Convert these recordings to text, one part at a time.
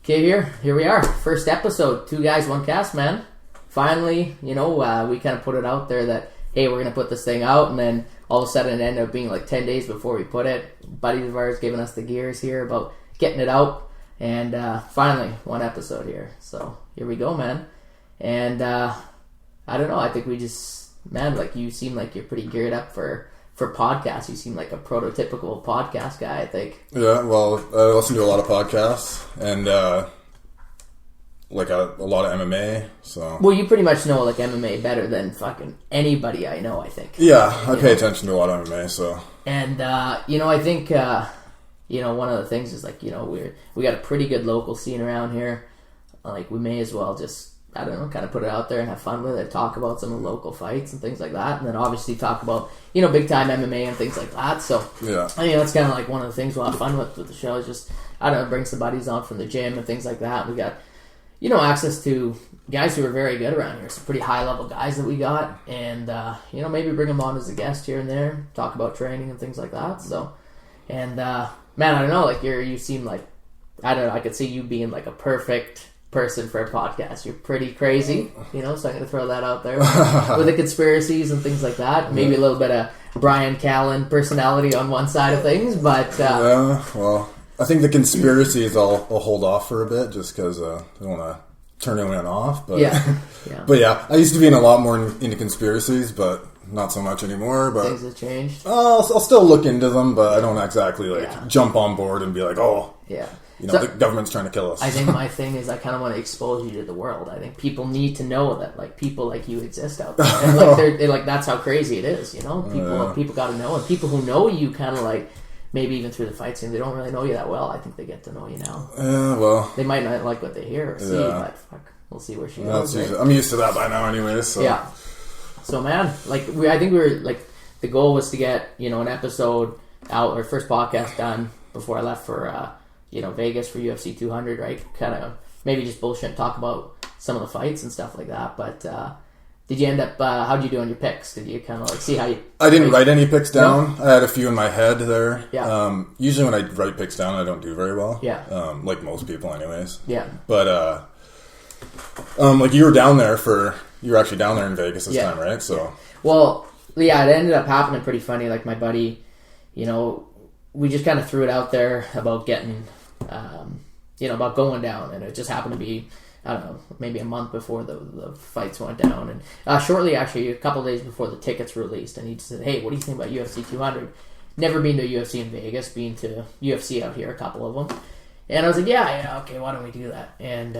Okay, here we are. First episode, 2 guys, 1 cast, man. Finally, we kind of put it out there that, hey, we're going to put this thing out, and then all of a sudden it ended up being like 10 days before we put it. Buddies of ours giving us the gears here about getting it out, and finally, 1 episode here. So, here we go, man. And, I don't know, I think we just, man, like, you seem like you're pretty geared up for podcasts. You seem like a prototypical podcast guy, I think. Yeah, well, I listen to a lot of podcasts and like a lot of MMA. So well, you pretty much know like MMA better than fucking anybody I know, I think. Yeah, I pay attention to a lot of MMA. So and I think one of the things is like we got a pretty good local scene around here. Like we may as well just, I don't know, kind of put it out there and have fun with it, talk about some of the local fights and things like that, and then obviously talk about, big time MMA and things like that. So, yeah. I think that's kind of like one of the things we'll have fun with the show is just, I don't know, bring some buddies on from the gym and things like that. We got, access to guys who are very good around here, some pretty high-level guys that we got, and, maybe bring them on as a guest here and there, talk about training and things like that. So, and, man, I don't know, like, you seem like, I don't know, I could see you being like a perfect person for a podcast. You're pretty crazy, so I'm going to throw that out there with the conspiracies and things like that. Maybe a little bit of Brian Callen personality on one side of things, but yeah, well, I think the conspiracies I'll hold off for a bit just because I don't want to turn anyone off. But yeah. But yeah, I used to be in a lot more into conspiracies, but not so much anymore. But things have changed. I'll still look into them, but I don't exactly jump on board and be like, oh, yeah. The government's trying to kill us. I think my thing is I kind of want to expose you to the world. I think people need to know that like people like you exist out there, and like that's how crazy it is. People got to know, and people who know you kind of like maybe even through the fight scene, they don't really know you that well. I think they get to know you now. Well, they might not like what they hear or see, but fuck, we'll see where she goes. Right? I'm used to that by now, anyways. So. Yeah. So man, I think we were like the goal was to get an episode out, our first podcast done before I left for. Vegas for UFC 200, right? Kind of maybe just bullshit and talk about some of the fights and stuff like that. But did you end up, how'd you do on your picks? Did you kind of like see how you... I didn't write any picks down. No? I had a few in my head there. Yeah. Usually when I write picks down, I don't do very well. Yeah. Like most people anyways. Yeah. But, like you were actually down there in Vegas this time, right? So. Yeah. Well, yeah, it ended up happening pretty funny. Like my buddy, we just kind of threw it out there about getting... about going down, and it just happened to be, I don't know, maybe a month before the fights went down, and shortly actually, a couple of days before the tickets were released, and he just said, hey, what do you think about UFC 200? Never been to UFC in Vegas, been to UFC out here, a couple of them, and I was like, yeah, okay, why don't we do that? And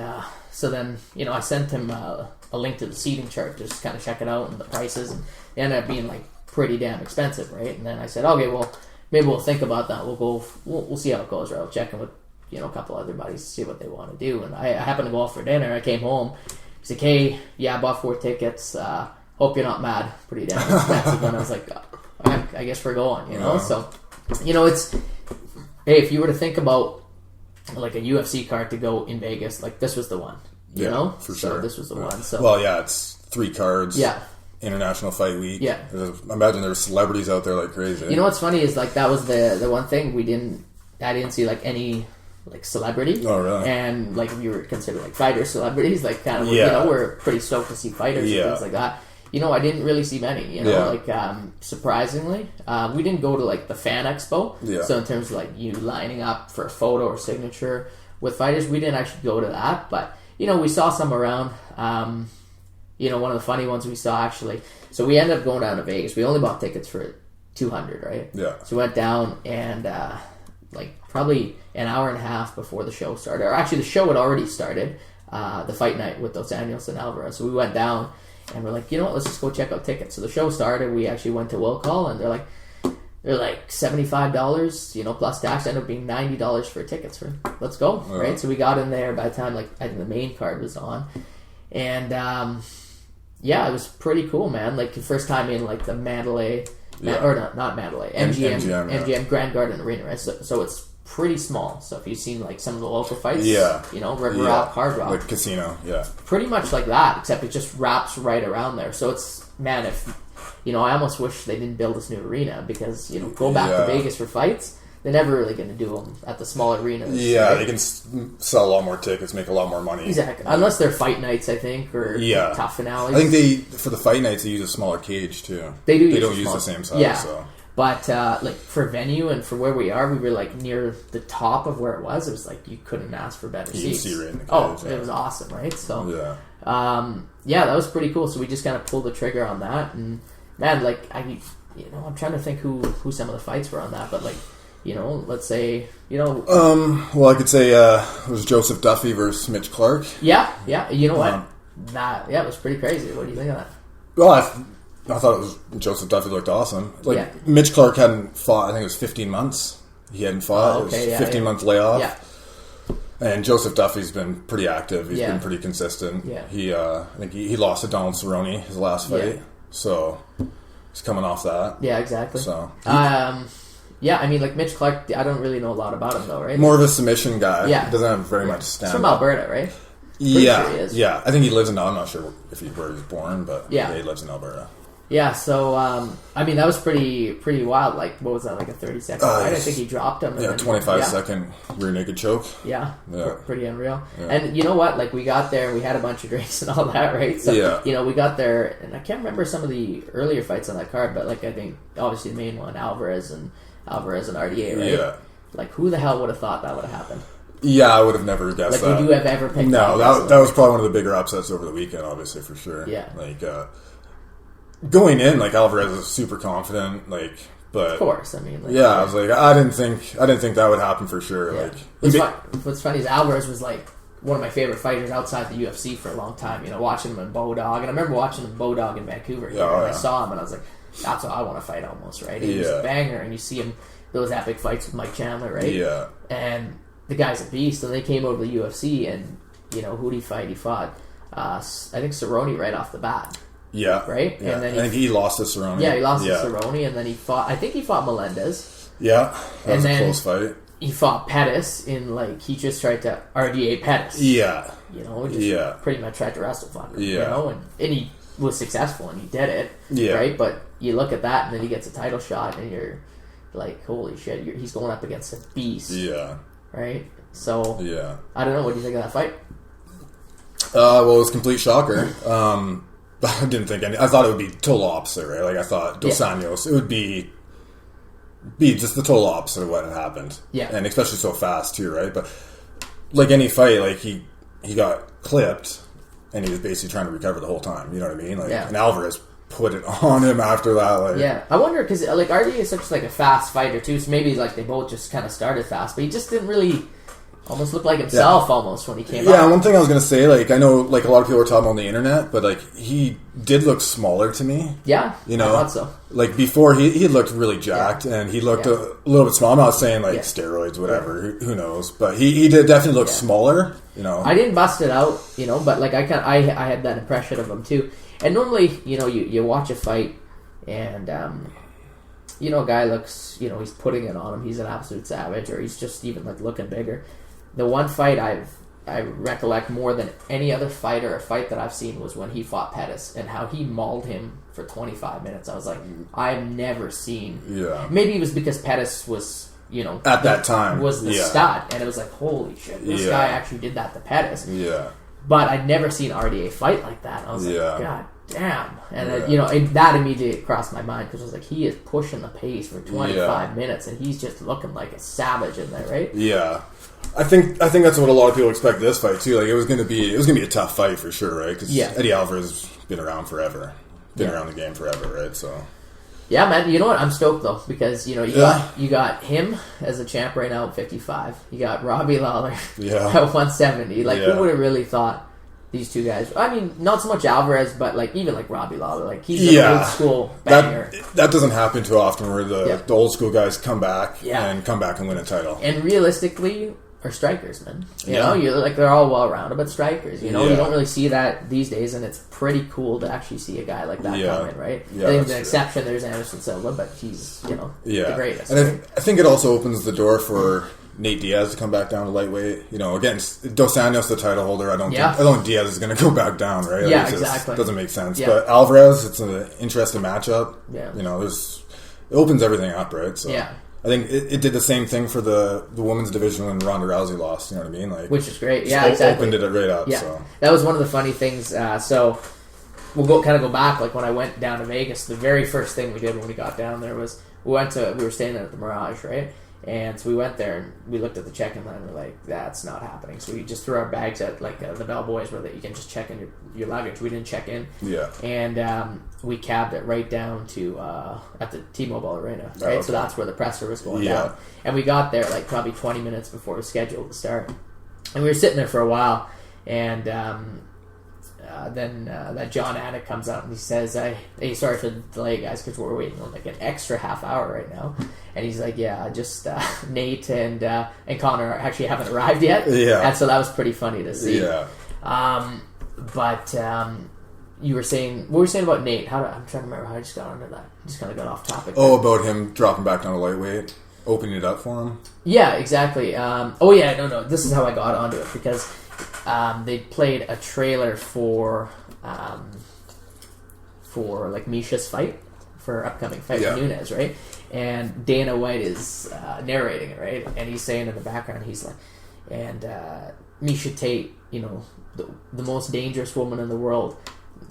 so then, I sent him a link to the seating chart, just kind of check it out, and the prices, and they ended up being like pretty damn expensive, right? And then I said, okay, well, maybe we'll think about that. We'll see how it goes, right? I'll check in with a couple other buddies to see what they want to do. And I happened to go out for dinner. I came home. He's like, hey, yeah, I bought 4 tickets. Hope you're not mad. Pretty damn expensive. And I was like, I guess we're going, So, it's, hey, if you were to think about like a UFC card to go in Vegas, like this was the one, you know? For so sure. This was the one. So, well, yeah, it's 3 cards. Yeah. International Fight Week. Yeah. I imagine there's celebrities out there like crazy. You know what's funny is like that was the one thing I didn't see like any like celebrity. Oh, really? And like we were considered like fighter celebrities, like kind of we're pretty stoked to see fighters and things like that. I didn't really see many. Like surprisingly, we didn't go to like the fan expo. Yeah. So in terms of like you lining up for a photo or signature with fighters, we didn't actually go to that. But we saw some around. One of the funny ones we saw actually. So we ended up going down to Vegas. We only bought tickets for 200, right? Yeah. So we went down and like probably an hour and a half before the show started, or actually the show had already started, the fight night with Dos Anjos and Alvarez. So we went down and we're like, you know what, let's just go check out tickets. So the show started, we actually went to Will Call, and they're like $75, plus tax, ended up being $90 for tickets for let's go, right? So we got in there by the time like I think the main card was on, and it was pretty cool, man. Like the first time in like the Mandalay, or not Mandalay, MGM Grand Garden Arena, right? So it's pretty small. So if you've seen like some of the local fights, River Rock, Hard Rock, like casino, pretty much like that, except it just wraps right around there. So it's, man, if I almost wish they didn't build this new arena, because go back to Vegas for fights, they're never really going to do them at the smaller arenas. Yeah, right? they can sell a lot more tickets, make a lot more money. Exactly. Unless they're fight nights, I think, or TUF finales. I think for the fight nights, they use a smaller cage, too. They do. They don't use the same size. Yeah. So. But, like, for venue and for where we are, we were, like, near the top of where it was. It was, like, you couldn't ask for better seats. You can see right in the cage. It was awesome, right? So, yeah, that was pretty cool. So we just kind of pulled the trigger on that. And, man, like, I'm trying to think who some of the fights were on that. But, like, let's say, well, I could say it was Joseph Duffy versus Mitch Clark. Yeah. You know what? It was pretty crazy. What do you think of that? Well, I thought it was Joseph Duffy looked awesome. Like Mitch Clark hadn't fought. I think it was 15 months. He hadn't fought. It was 15-month layoff. Yeah. And Joseph Duffy's been pretty active. He's been pretty consistent. Yeah. I think he lost to Donald Cerrone his last fight. So he's coming off that. Yeah, exactly. So yeah, I mean, like Mitch Clark, I don't really know a lot about him though, right? More of a submission guy. Yeah. Doesn't have very much stand. He's from Alberta, right? Yeah. Sure he is. Yeah. I think he lives in. I'm not sure where he was born, but he lives in Alberta. Yeah, so, I mean, that was pretty wild. Like, what was that, like a 30-second fight? I think he dropped him. 25-second rear naked choke. Yeah. Pretty unreal. Yeah. And you know what? Like, we got there, we had a bunch of drinks and all that, right? So, we got there, and I can't remember some of the earlier fights on that card, but, like, I think, obviously, the main one, Alvarez and RDA, right? Yeah. Like, who the hell would have thought that would have happened? Yeah, I would have never guessed that. Like, would you have ever picked No, that was probably one of the bigger upsets over the weekend, obviously, for sure. Yeah. Like, going in, like, Alvarez is super confident, like, but... Of course, I mean... Like, I was like, I didn't think that would happen for sure. Yeah. Like, what's funny is Alvarez was, like, one of my favorite fighters outside the UFC for a long time, watching him in Bodog, and I remember watching him Bodog in Vancouver, and I saw him, and I was like, that's what I want to fight almost, right? He was a banger, and you see him, those epic fights with Mike Chandler, right? Yeah. And the guy's a beast, and they came over to the UFC, and, who did he fight? He fought, I think, Cerrone right off the bat. Yeah. Right? Yeah. And then I think he lost to Cerrone. Yeah, he lost to Cerrone, and then he fought Melendez. Yeah. That was a close fight. He fought Pettis in, like, he just tried to RDA Pettis. Yeah. Pretty much tried to wrestle fuck him, Yeah. And he was successful, and he did it. Yeah. Right? But you look at that, and then he gets a title shot, and you're like, holy shit, he's going up against a beast. Yeah. Right? So, yeah. I don't know, what do you think of that fight? Well, it was a complete shocker. I didn't think I thought it would be total opposite, right? Like, I thought Dos Anjos, it would be just the total opposite of what had happened. Yeah. And especially so fast, too, right? But, like any fight, like, he got clipped, and he was basically trying to recover the whole time. You know what I mean? Like, and Alvarez put it on him after that. Like, yeah. I wonder, because, like, RDA is such, like, a fast fighter, too, so maybe, like, they both just kind of started fast, but he just didn't really... Almost looked like himself, almost, when he came out. Yeah, one thing I was going to say, like, I know, like, a lot of people were talking on the internet, but, like, he did look smaller to me. Yeah, I thought so. Like, before, he looked really jacked, and he looked a little bit small. I'm not saying, like, steroids, whatever, who knows, but he did definitely look smaller, I didn't bust it out, but, like, I had that impression of him, too. And normally, you watch a fight, and, a guy looks, he's putting it on him, he's an absolute savage, or he's just even, like, looking bigger. The one fight I recollect more than any other fight or a fight that I've seen was when he fought Pettis and how he mauled him for 25 minutes. I was like, I've never seen... Yeah. Maybe it was because Pettis was, at that time. Was the stud. And it was like, holy shit, this guy actually did that to Pettis. Yeah. But I'd never seen RDA fight like that. I was like, God damn. And, and that immediately crossed my mind because I was like, he is pushing the pace for 25 minutes and he's just looking like a savage in there, right? Yeah. I think that's what a lot of people expect this fight too. Like, it was gonna be a tough fight for sure, right? Because Eddie Alvarez has been around forever, around the game forever, right? So, yeah, man. You know what? I'm stoked though because you got him as a champ right now at 55. You got Robbie Lawler at 170. Like, who would have really thought these two guys? I mean, not so much Alvarez, but like even like Robbie Lawler, like he's an old school banger. That doesn't happen too often where the old school guys come back and win a title. And realistically, are strikers, man. You know, you're like they're all well rounded, but strikers. You don't really see that these days, and it's pretty cool to actually see a guy like that come in, right? Yeah, I think the exception there's Anderson Silva, but he's the greatest. And I think it also opens the door for Nate Diaz to come back down to lightweight. Against Dos Anjos, the title holder, I don't think Diaz is going to go back down, right? Yeah, exactly. Doesn't make sense. Yeah. But Alvarez, it's an interesting matchup. Yeah. It opens everything up, right? So. Yeah. I think it did the same thing for the women's division when Ronda Rousey lost. You know what I mean? Like, which is great. Yeah, exactly. Opened it right up. Yeah, so. That was one of the funny things. So we'll go back. Like when I went down to Vegas, the very first thing we did when we got down there was we were staying there at the Mirage, right? And so we went there and we looked at the check-in line and we're like, that's not happening. So we just threw our bags at like the bellboys where you can just check in your luggage. We didn't check in. Yeah. And we cabbed it right down to at the T-Mobile Arena, right? Okay. So that's where the presser was going down. And we got there like probably 20 minutes before it was scheduled to start. And we were sitting there for a while and then that John Anik comes out and he says, hey, sorry for the delay, guys, because we're waiting on like an extra half hour right now. And he's like, yeah, just Nate and Connor actually haven't arrived yet. Yeah. And so that was pretty funny to see. Yeah. But you were saying, what were you saying about Nate? I'm trying to remember how I just got onto that. Just kind of got off topic. Oh, about him dropping back down to lightweight, opening it up for him? Yeah, exactly. No, this is how I got onto it because they played a trailer for like Misha's fight, for her upcoming fight with Nunes, right? And Dana White is narrating it, right? And he's saying in the background, he's like, and Misha Tate, you know, the most dangerous woman in the world,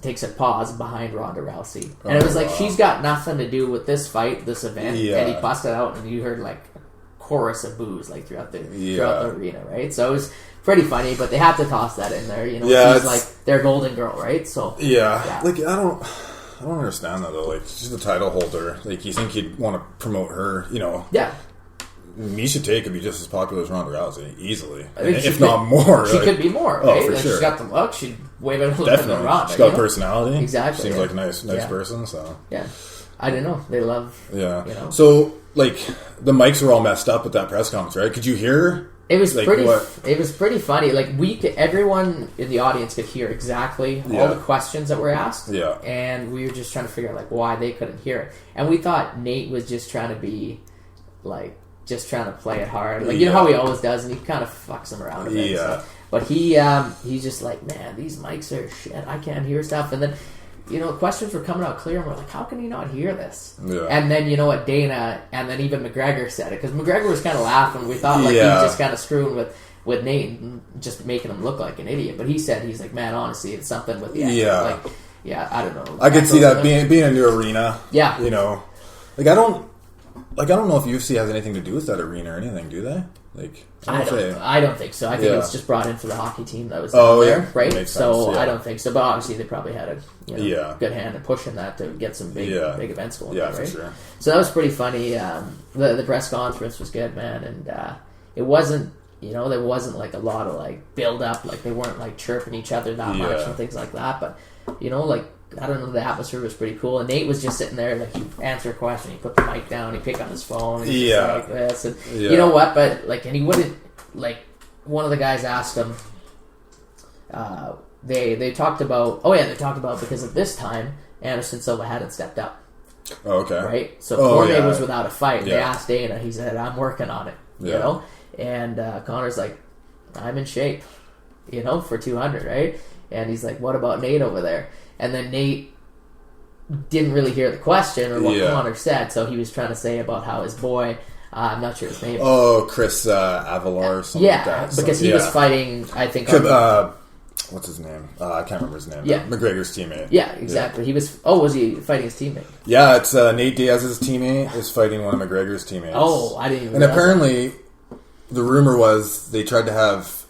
takes a pause behind Ronda Rousey. And it was like, she's got nothing to do with this fight, this event. Yeah. And he busted out and you heard like a chorus of boos like throughout the arena, right? So it was pretty funny, but they have to toss that in there, you know. She's like their golden girl, right? So yeah. Like I don't understand that though. Like she's the title holder. Like you think you'd want to promote her, you know? Yeah. Misha Tate could be just as popular as Ronda Rousey easily, if not more. She could be more, right? Oh, for sure. She's got the look. She's way better looking than Ronda. She's got personality. Exactly. Seems like a nice person. So yeah, I don't know. They love. Yeah. You know. So like the mics were all messed up at that press conference, right? Could you hear? It was like, pretty. It was pretty funny. Like everyone in the audience could hear exactly all the questions that were asked. Yeah. And we were just trying to figure out like why they couldn't hear it, and we thought Nate was just trying to be like. Just trying to play it hard, like you know how he always does, and he kind of fucks them around a bit. Yeah. So. But he's just like, man, these mics are shit. I can't hear stuff. And then, you know, questions were coming out clear, and we're like, how can he not hear this? Yeah. And then you know what, Dana, and then even McGregor said it because McGregor was kind of laughing. We thought like he was just kind of screwing with Nate and just making him look like an idiot. But he said he's like, man, honestly, it's something with the actor. Like, I don't know. I could see that being a new arena. Yeah. You know, I don't know if UFC has anything to do with that arena or anything, do they? Like, I don't think so. I think it was just brought in for the hockey team that was there, right? Makes so sense, I don't think so. But obviously, they probably had a good hand in pushing that to get some big events going. Yeah, right? for sure. So that was pretty funny. The press conference was good, man, and it wasn't. You know, there wasn't like a lot of like build up. Like they weren't like chirping each other that much and things like that. But you know, like. I don't know, the atmosphere was pretty cool. And Nate was just sitting there, like, he'd answer a question, he'd put the mic down, he'd pick up his phone, and he'd just like this. And you know what? But, like, and he wouldn't, like, one of the guys asked him, they talked about, because at this time, Anderson Silva hadn't stepped up. Oh, okay. Right? So Cormier was without a fight. They asked Dana, he said, I'm working on it, you know? And Connor's like, I'm in shape, you know, for 200, right? And he's like, what about Nate over there? And then Nate didn't really hear the question or what Connor said, so he was trying to say about how his boy, I'm not sure his name. Oh, Chris Avalar or something like that. Because he was fighting, I think... what's his name? I can't remember his name. Yeah. McGregor's teammate. Yeah, exactly. He was... Oh, was he fighting his teammate? Yeah, it's Nate Diaz's teammate is fighting one of McGregor's teammates. Oh, I didn't even And apparently, the rumor was they tried to have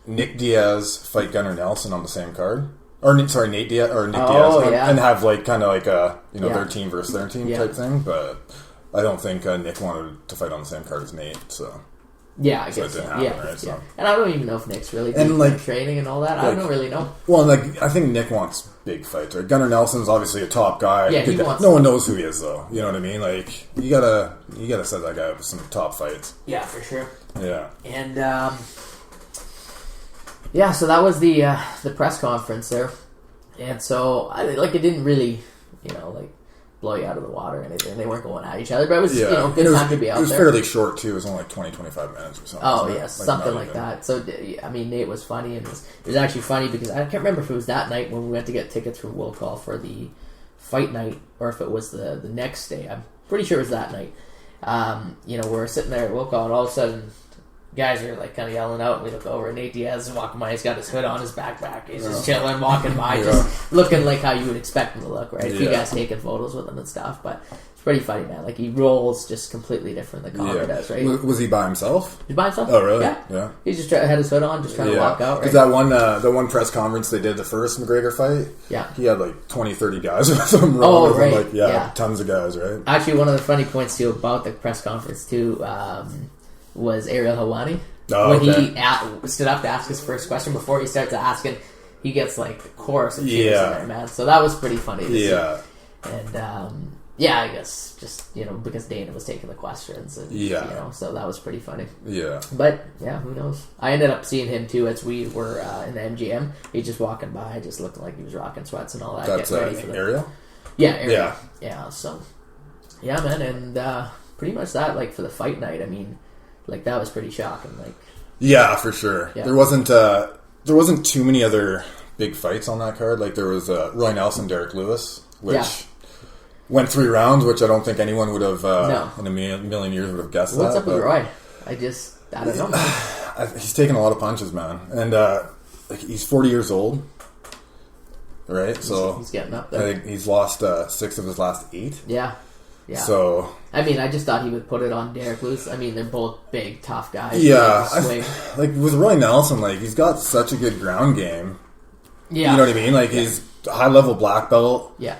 Nick Diaz fight Gunnar Nelson on the same card. Nate Diaz and have like kind of like a their team versus their team type thing, but I don't think Nick wanted to fight on the same card as Nate, so I guess it didn't happen, right? So. And I don't even know if Nick's really doing like training and all that. I don't really know. Well, like I think Nick wants big fights. Right? Gunnar Nelson's obviously a top guy. Yeah, he wants. No one knows who he is though. You know what I mean? Like you gotta set that guy up with some top fights. Yeah, for sure. Yeah, and. So that was the press conference there, and so it didn't really, blow you out of the water or anything. They weren't going at each other, but it was good time to be out there. It was fairly short too. It was only like 20-25 minutes or something. Oh yeah, something like that. So I mean, Nate was funny, and it was actually funny because I can't remember if it was that night when we went to get tickets from Will Call for the fight night, or if it was the next day. I'm pretty sure it was that night. we're sitting there at will call, and all of a sudden, guys are like kind of yelling out, and we look over, and Nate Diaz is walking by. He's got his hood on, his backpack. He's just chilling, walking by, just looking like how you would expect him to look, right? A few guys taking photos with him and stuff, but it's pretty funny, man. Like, he rolls just completely different than Connor does, right? Was he by himself? He's by himself. Oh, really? Yeah. He just had his hood on, just trying to walk out, right? Because that one press conference they did the first McGregor fight, he had like 20, 30 guys with him. Tons of guys, right? Actually, one of the funny points, too, about the press conference, too, was Ariel Helwani. When he stood up to ask his first question, before he starts asking, he gets like the chorus of cheers in there, man. So that was pretty funny to see. And I guess just because Dana was taking the questions, and so that was pretty funny. But who knows? I ended up seeing him too as we were in the MGM. He just walking by, just looking like he was rocking sweats and all that. That's ready for Ariel. Ariel. So man, and pretty much that. Like, for the fight night, I mean, like, that was pretty shocking. Like, for sure. There wasn't too many other big fights on that card. Like, there was Roy Nelson, Derek Lewis, which went 3 rounds, which I don't think anyone would have in a million years would have guessed. What's up with Roy? I don't know. He's taking a lot of punches, man, and he's 40 years old, right? So he's getting up there. I think he's lost 6 of his last 8. Yeah. So I mean, I just thought he would put it on Derek Lewis. I mean, they're both big, tough guys. Like with Roy Nelson, like, he's got such a good ground game. Yeah, you know what I mean. Like, he's a high level black belt. Yeah.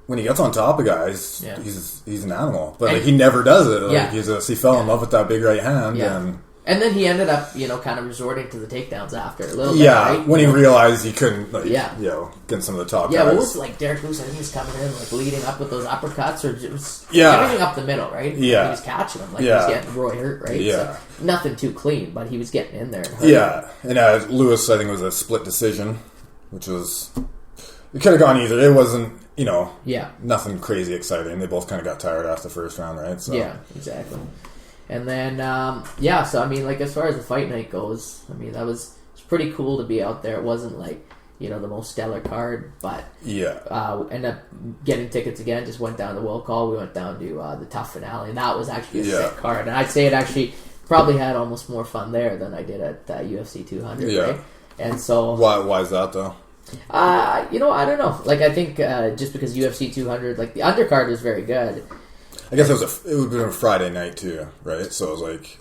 When he gets on top of guys, he's an animal. But like, he never does it. Like, he fell in love with that big right hand. And then he ended up, kind of resorting to the takedowns after a little bit, right? When he realized he couldn't, get some of the top guys. What was, like, Derek Lewis, I think he was coming in, like, leading up with those uppercuts, or just everything up the middle, right? He was catching them, like, he was getting Roy hurt, right? So, nothing too clean, but he was getting in there. And Lewis, I think, was a split decision, which was... It could have gone either. It wasn't, nothing crazy exciting. They both kind of got tired after the first round, right? So. Yeah, exactly. And then, so, I mean, like, as far as the fight night goes, I mean, it's pretty cool to be out there. It wasn't, like, the most stellar card, but ended up getting tickets again, just went down to Will Call. We went down to the TUF Finale, and that was actually a sick card. And I'd say it actually probably had almost more fun there than I did at UFC 200, right? And so... Why is that, though? I don't know. Like, I think just because UFC 200, like, the undercard was very good. I guess it would have been a Friday night too, right? So it was like,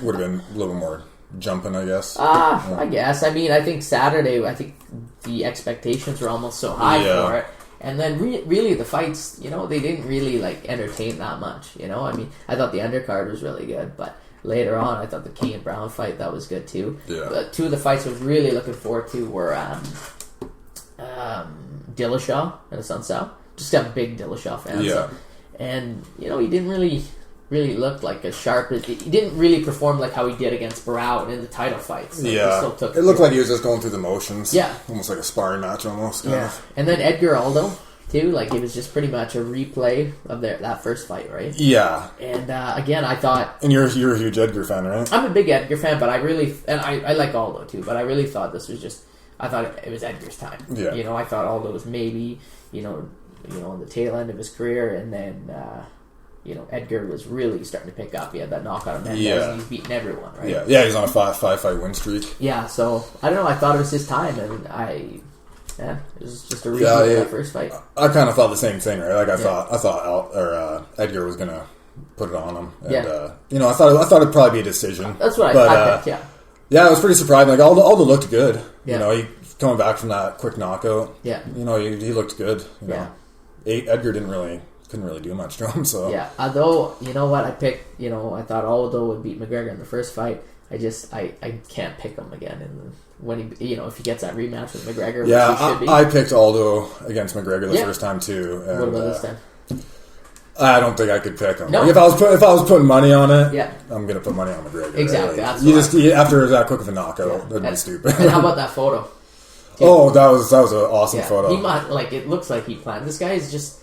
would have been a little more jumping, I guess. I guess. I mean, I think Saturday, I think the expectations were almost so high for it, and then really the fights, they didn't really like entertain that much. I mean, I thought the undercard was really good, but later on, I thought the Key and Brown fight, that was good too. But 2 of the fights I was really looking forward to were Dillashaw and Assunção. Just a big Dillashaw fan. So. And, he didn't really look like as sharp. He didn't really perform like how he did against Barao in the title fights. Like, it looked like he was just going through the motions. Yeah. Almost like a sparring match almost. Yeah. And then Edgar Aldo, too. Like, it was just pretty much a replay of that first fight, right? Yeah. And, again, I thought... And you're a huge Edgar fan, right? I'm a big Edgar fan, but I really... And I like Aldo, too, but I really thought this was just... I thought it was Edgar's time. Yeah. I thought Aldo was maybe, on the tail end of his career, and then Edgar was really starting to pick up. He had that knockout of Mendez, and he's beating everyone, right? Yeah, he's on a five fight win streak. Yeah, so I don't know. I thought it was his time, and it was just a replay of that first fight. I kind of thought the same thing, right? Like I thought Edgar was gonna put it on him, and I thought it'd probably be a decision. That's what I picked. Yeah. Yeah, it was pretty surprising. Like Aldo looked good. Yeah. He coming back from that quick knockout. Yeah. He looked good. Edgar couldn't really do much to him. So although I picked. I thought Aldo would beat McGregor in the first fight. I can't pick him again. And when he if he gets that rematch with McGregor, I picked Aldo against McGregor the first time too. And, what about this time? I don't think I could pick him. No. Like if I was putting money on it, I'm gonna put money on McGregor. Exactly. Right? Like, after that quick of a knockout, that'd be stupid. And how about that photo? Oh, that was an awesome photo. He might, it looks like he planned. This guy is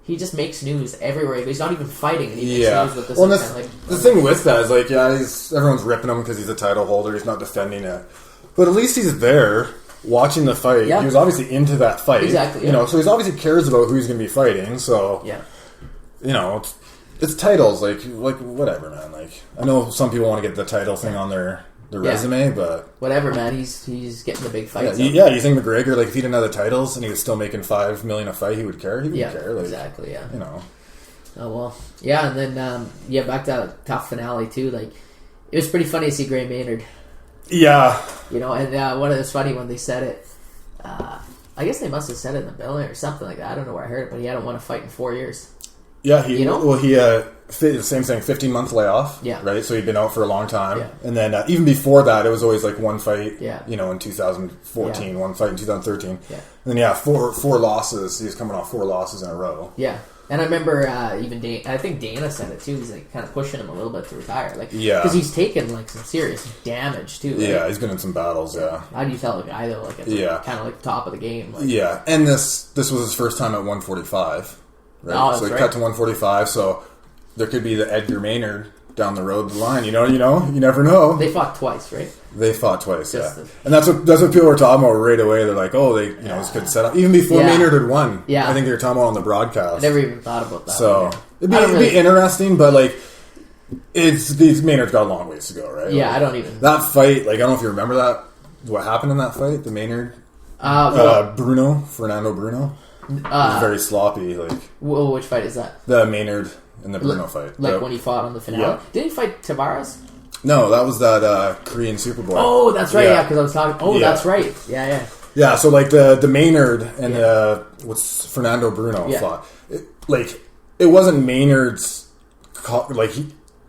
he just makes news everywhere. He's not even fighting, and he makes news with this. Well, the thing with that is everyone's ripping him because he's a title holder. He's not defending it, but at least he's there watching the fight. Yeah. He was obviously into that fight. Exactly. So he obviously cares about who he's going to be fighting. So It's titles, like whatever, man. Like I know some people want to get the title thing on their resume, but whatever, man. He's getting the big fights. You think McGregor, like if he didn't have the titles and he was still making $5 million a fight, he would care. He wouldn't care. Like, exactly. Yeah. You know. Oh well. Yeah, and then back to TUF Finale too. Like it was pretty funny to see Gray Maynard. Yeah. You know, and it was funny when they said it. I guess they must have said it in the bill or something like that. I don't know where I heard it, but he hadn't won a fight in 4 years. Yeah, he same thing, 15-month layoff. Yeah. Right? So he'd been out for a long time. Yeah. And then even before that, it was always like one fight, yeah. you know, in 2014, one fight in 2013. Yeah. And then, four losses. He was coming off 4 losses in a row. Yeah. And I remember even I think Dana said it too. He's like kind of pushing him a little bit to retire, like because he's taken like some serious damage too. Right? Yeah, he's been in some battles. Yeah. How do you tell a guy though? Like kind of like the top of the game. Like, yeah, and this was his first time at 145. Right? Oh, that's so he right. cut to 145. So there could be the Edgar Maynard down the road, the line. You never know. They fought twice, right? They fought twice, and that's what people were talking about right away. They're like, "Oh, this could set up." Even before Maynard had won, I think they were talking about on the broadcast. I never even thought about that. So it'd be interesting, but like, Maynard's got a long ways to go, right? Yeah, like, I don't even that fight. Like, I don't know if you remember that. What happened in that fight? The Maynard, Fernando Bruno. It was very sloppy. Like, which fight is that? The Maynard and the Bruno fight. Like when he fought on the finale. Yeah. Did he fight Tavares? No, that was that Korean Superboy. Oh, that's right. Yeah, because I was talking. Oh, that's right. Yeah. Yeah, so like the Maynard and what's Fernando Bruno fought. It wasn't Maynard's.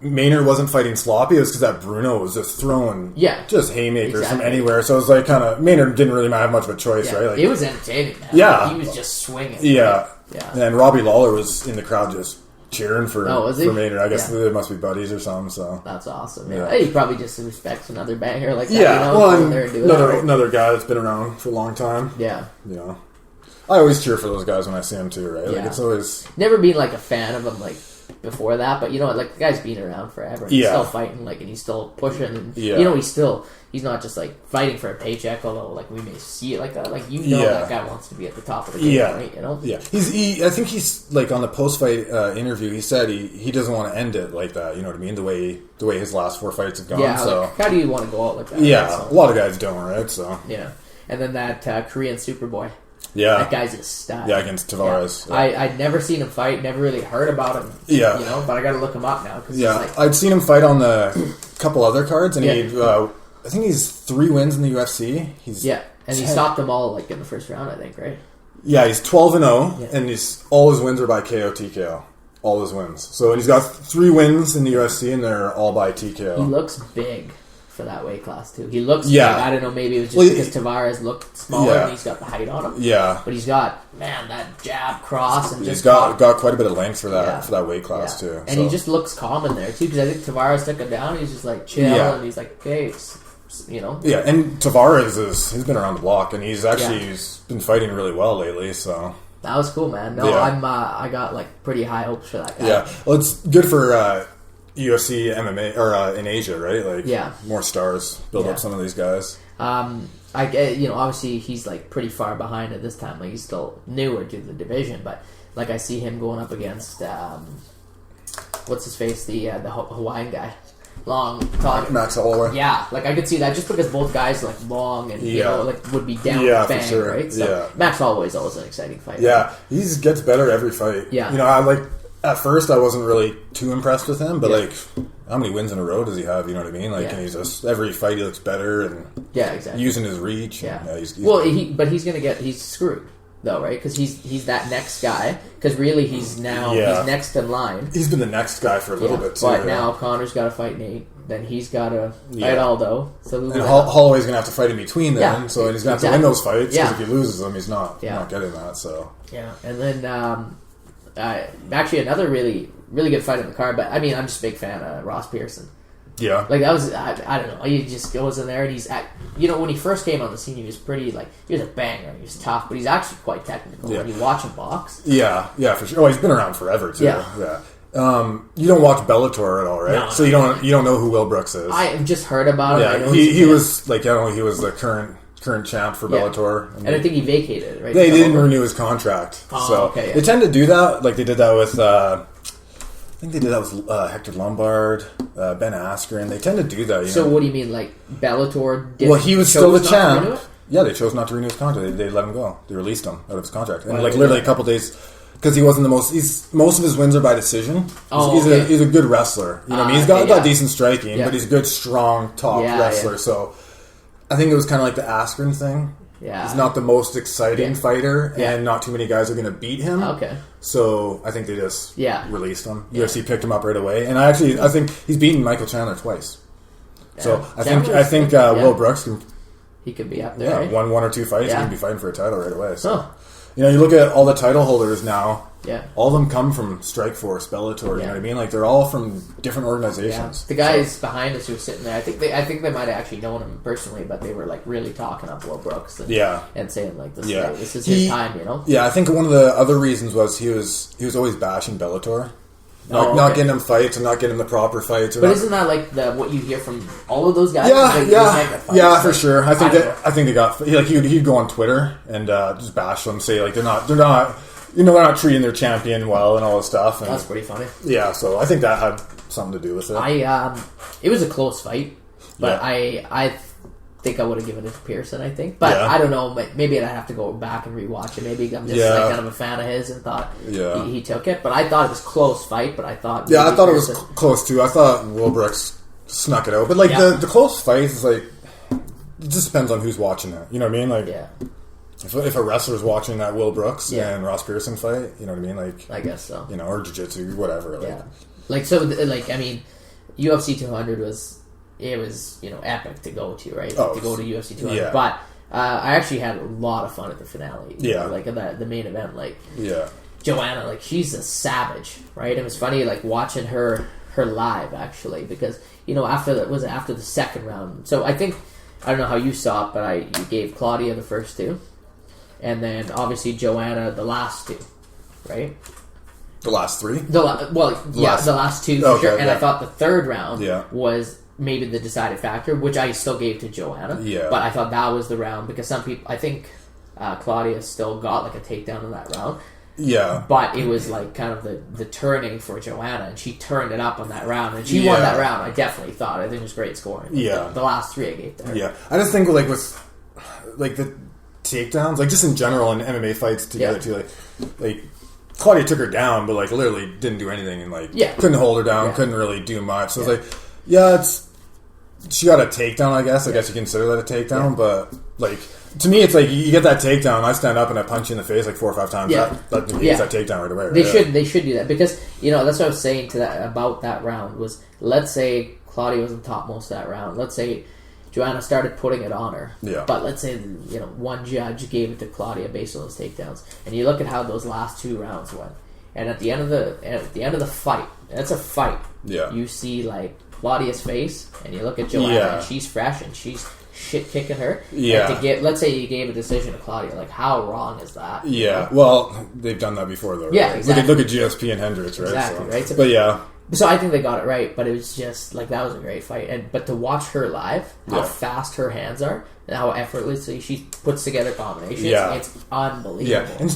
Maynard wasn't fighting sloppy. It was because that Bruno was just throwing just haymakers from anywhere. So it was like kind of Maynard didn't really have much of a choice, right? Like, it was entertaining, man. Yeah, like, he was just swinging. Yeah. And Robbie Lawler was in the crowd just cheering for Maynard. I guess they must be buddies or something. So that's awesome. Yeah. He probably just respects another banger like that. Yeah, well, another guy that's been around for a long time. Yeah, I always cheer for those guys when I see them too. Right? Like it's always never been like a fan of them like before that, but like the guy's been around forever. He's still fighting, like, and he's still pushing, and he's not just like fighting for a paycheck. Although like we may see it like that, like that guy wants to be at the top of the game, right? I think he's like on the post-fight interview. He said he doesn't want to end it like that. You know what I mean? The way his last 4 fights have gone. Yeah. So like, how do you want to go out like that? Yeah, right? So, a lot of guys don't, right? So and then that Korean Superboy. Yeah, that guy's a stud. Yeah, against Tavares. Yeah. I'd never seen him fight. Never really heard about him. Yeah, but I got to look him up now. Cause I'd seen him fight on the couple other cards, and I think he's 3 wins in the UFC. And he stopped them all like in the first round. I think, right? Yeah, he's 12-0, and all his wins are by KO TKO. All his wins. So he's got 3 wins in the UFC, and they're all by TKO. He looks big for that weight class too. He looks big. I don't know, maybe it was just because Tavares looked smaller and he's got the height on him. Yeah. But he's got that jab cross, and he's got quite a bit of length for that weight class too. And he just looks calm in there too, because I think Tavares took him down. He's just like chill, and he's like, okay, Yeah, and Tavares he's been around the block, and he's been fighting really well lately. So that was cool, man. No, I got like pretty high hopes for that guy. Yeah, well, it's good for UFC MMA or in Asia, right? Like, more stars build up some of these guys. Obviously he's like pretty far behind at this time. Like, he's still newer to the division, but like I see him going up against what's his face, the Hawaiian guy, long, tall, Max Holloway. Yeah, like I could see that just because both guys are like long and would be down bang, for sure. Right? So Max Holloway is always an exciting fight. Yeah, he gets better every fight. Yeah, I at first, I wasn't really too impressed with him, but like, how many wins in a row does he have? You know what I mean? Like, and he's just every fight he looks better, and exactly, using his reach. Yeah, and, he's he's screwed though, right? Because he's that next guy. Because really, he's next in line. He's been the next guy for a little bit too. But now Connor's got to fight Nate. Then he's got to fight Aldo. So and Holloway's gonna have to fight in between them. And he's gonna have to win those fights. Because if he loses them, he's not getting that. So and then. Actually, another really, really good fight in the card. But I mean, I'm just a big fan of Ross Pearson. Yeah, like that was I don't know. He just goes in there and he's when he first came on the scene, he was pretty he was a banger. He was tough, but he's actually quite technical when you watch him box. Yeah, for sure. Oh, he's been around forever too. Yeah. You don't watch Bellator at all, right? No, so you don't know who Will Brooks is. I've just heard about him. Yeah, he was he was the current champ for Bellator. And I think he vacated, right? They didn't renew his contract. They tend to do that. Like, they did that with think they did that with Hector Lombard, Ben Askren. They tend to do that. So what do you mean, like Bellator? Well, he was still the champ. Yeah, they chose not to renew his contract. They let him go. They released him out of his contract, and literally a couple days. Because he wasn't the most. Most of his wins are by decision. He's a good wrestler. You know what I mean? He's got decent striking, but he's a good, strong, top wrestler. Yeah. So I think it was kind of like the Askren thing. Yeah. He's not the most exciting fighter, and not too many guys are going to beat him. Okay. So I think they just released him. UFC picked him up right away, and I think he's beaten Michael Chandler twice. Yeah. So I think Will Brooks can. He could be up there. Yeah, one or two fights, he can be fighting for a title right away. So. You know, you look at all the title holders now. Yeah. All of them come from Strikeforce, Bellator. You know what I mean? Like, they're all from different organizations. Yeah. The guys behind us who were sitting there, I think they might have actually known him personally, but they were like really talking up Will Brooks and saying like this is his time. You know? Yeah, I think one of the other reasons was he was always bashing Bellator. Not getting him fights and not getting him the proper fights. But isn't that like what you hear from all of those guys? Yeah, for sure. I think they got like he'd go on Twitter and just bash them, say like they're not treating their champion well and all this stuff. And, that's pretty funny. Yeah, so I think that had something to do with it. It was a close fight, but I think I would have given it to Pearson, I think. But I don't know, maybe I'd have to go back and rewatch it. Maybe I'm just kind of a fan of his and thought he took it. But I thought it was a close fight, but I thought... Yeah, I thought Pearson, it was close too. I thought Will Brooks snuck it out. But like the close fight is like... It just depends on who's watching it. You know what I mean? Like, if a wrestler's watching that Will Brooks and Ross Pearson fight, you know what I mean? Like, I guess so. You know, or jiu-jitsu, whatever. Like, I mean, UFC 200 was... It was, epic to go to, right? To go to UFC 200. Yeah. But I actually had a lot of fun at the finale. Yeah. Like, the main event. Like, Joanna, like, she's a savage, right? It was funny, like, watching her live, actually, because, after the second round. So I think, I don't know how you saw it, but you gave Claudia the first two. And then, obviously, Joanna the last two, right? The last three? The last two, for sure. And I thought the third round was... maybe the deciding factor, which I still gave to Joanna. Yeah. But I thought that was the round because some people, I think Claudia still got like a takedown in that round. Yeah. But it was like kind of the turning for Joanna, and she turned it up on that round, and she won that round. I definitely thought. I think it was great scoring. Yeah. The last three I gave to her. Yeah. I just think like with like the takedowns, like just in general in MMA fights together too, like Claudia took her down, but like literally didn't do anything and like couldn't hold her down, couldn't really do much. So it's like, she got a takedown, I guess. I guess you consider that a takedown, but like to me, it's like you get that takedown. I stand up and I punch you in the face like 4 or 5 times. That negates that takedown right away. Right? They should do that because that's what I was saying to that about that round was let's say Claudia was on top most of that round. Let's say Joanna started putting it on her. Yeah. But let's say one judge gave it to Claudia based on those takedowns, and you look at how those last 2 rounds went, and at the end of the fight, that's a fight. Yeah. You see like Claudia's face, and you look at Joanna, and she's fresh, and she's shit kicking her. Yeah. And let's say you gave a decision to Claudia, like how wrong is that? Yeah. Well, they've done that before, though. Yeah. Right? Exactly. Look at GSP and Hendricks, right? Exactly. So, right. So, but yeah. So I think they got it right, but it was just like that was a great fight. But to watch her live, how fast her hands are, and how effortlessly she puts together combinations, it's unbelievable. Yeah. And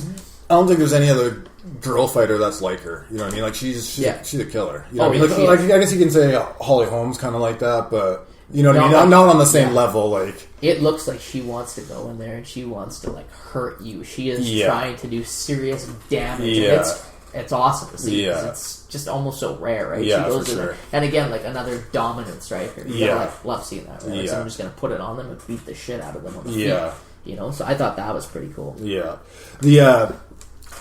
I don't think there's any other girl fighter that's like her. You know what I mean? Like she's a killer. You know what I mean? Like I guess you can say Holly Holm's kind of like that, but you know what I mean? Not on the same level. Like it looks like she wants to go in there and she wants to like hurt you. She is trying to do serious damage. Yeah. It's awesome to see. Yeah. It's just almost so rare, right? Yeah, she goes for in sure. there. And again, like another dominant striker. Love seeing that. Right? Like someone's just going to put it on them and beat the shit out of them on the feet. So I thought that was pretty cool. Yeah.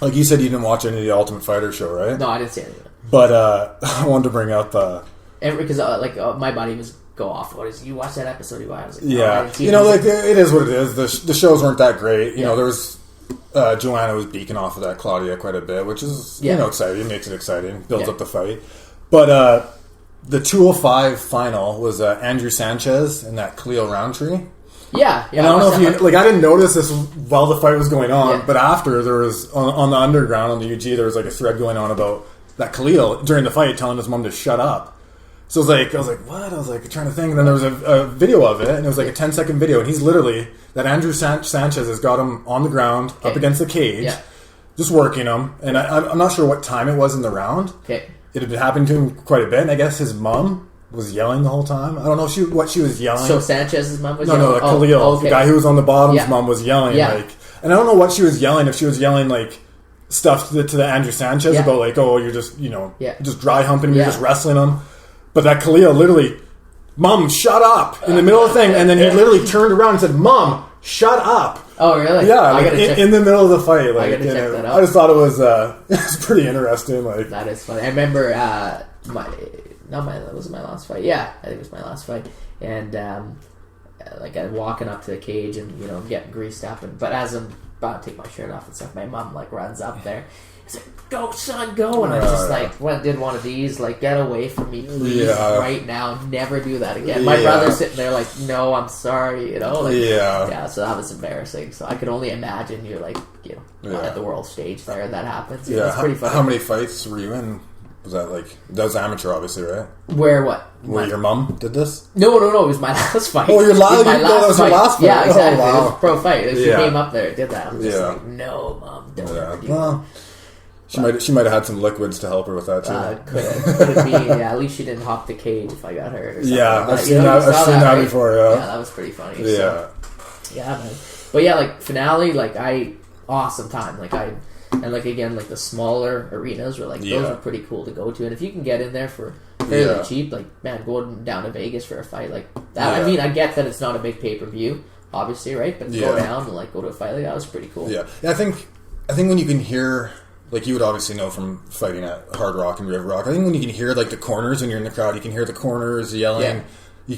Like you said, you didn't watch any of the Ultimate Fighter show, right? No, I didn't see any of it. But I wanted to bring up... because my buddy was go off about it. You watched that episode? I was like, like it is what it is. The shows weren't that great. You know, there was... Joanna was beaking off of that Claudia quite a bit, which is, exciting. It makes it exciting. Builds up the fight. But the 205 final was Andrew Sanchez and that Khalil Roundtree. Yeah. And I don't know if you... Like, I didn't notice this while the fight was going on, but after, there was... On the underground, on the UG, there was like a thread going on about that Khalil, during the fight, telling his mom to shut up. So I was like, what? I was like, trying to think. And then there was a video of it, and it was like a 10-second video, and he's literally... That Andrew Sanchez has got him on the ground, up against the cage, just working him. And I'm not sure what time it was in the round. Okay. it had been happening to him quite a bit, and I guess his mom was yelling the whole time. I don't know what she was yelling. So Sanchez's mom was yelling? No, Khalil, the guy who was on the bottom's mom was yelling. Yeah. Like, and I don't know what she was yelling, if she was yelling, like, stuff to the Andrew Sanchez about, like, oh, you're just, just dry humping him, you're just wrestling him. But that Khalil literally, Mom, shut up, in the middle of the thing, and then he literally turned around and said, Mom, shut up. Oh, really? Yeah, like, in the middle of the fight. Like, I gotta check that out. I just thought it was pretty interesting. Like, that is funny. I remember that was my last fight. Yeah, I think it was my last fight. And like I'm walking up to the cage and I'm getting greased up, but as I'm about to take my shirt off and stuff, my mom like runs up there. It's like, go son, go, and I was just like, did one of these, like, get away from me, please, right now, never do that again. My brother's sitting there like, no, I'm sorry, like, so that was embarrassing. So I could only imagine you're like, at the world stage there, and that happens. It's pretty funny. How many fights were you in? Was that that was amateur, obviously, right? Where what? Where your mom did this? No, it was my last fight. Oh, your last fight? That was your last fight? Yeah, exactly. Oh, wow. It was a pro fight. She came up there and did that. I'm just like, no, Mom, don't ever do that. She might have had some liquids to help her with that too. Could be. Yeah, at least she didn't hop the cage if I got hurt. Or something like I've seen that before. Yeah, that was pretty funny. Yeah, so, man. But yeah, like finale, like awesome time. And like again, like the smaller arenas were like those are pretty cool to go to. And if you can get in there for fairly cheap, like man, going down to Vegas for a fight like that. I mean, I get that it's not a big pay-per-view, obviously, right? But go down and like go to a fight like that was pretty cool. Yeah, I think when you can hear. Like, you would obviously know from fighting at Hard Rock and River Rock. I think when you can hear, like, the corners when you're in the crowd, you can hear the corners yelling. Yeah. You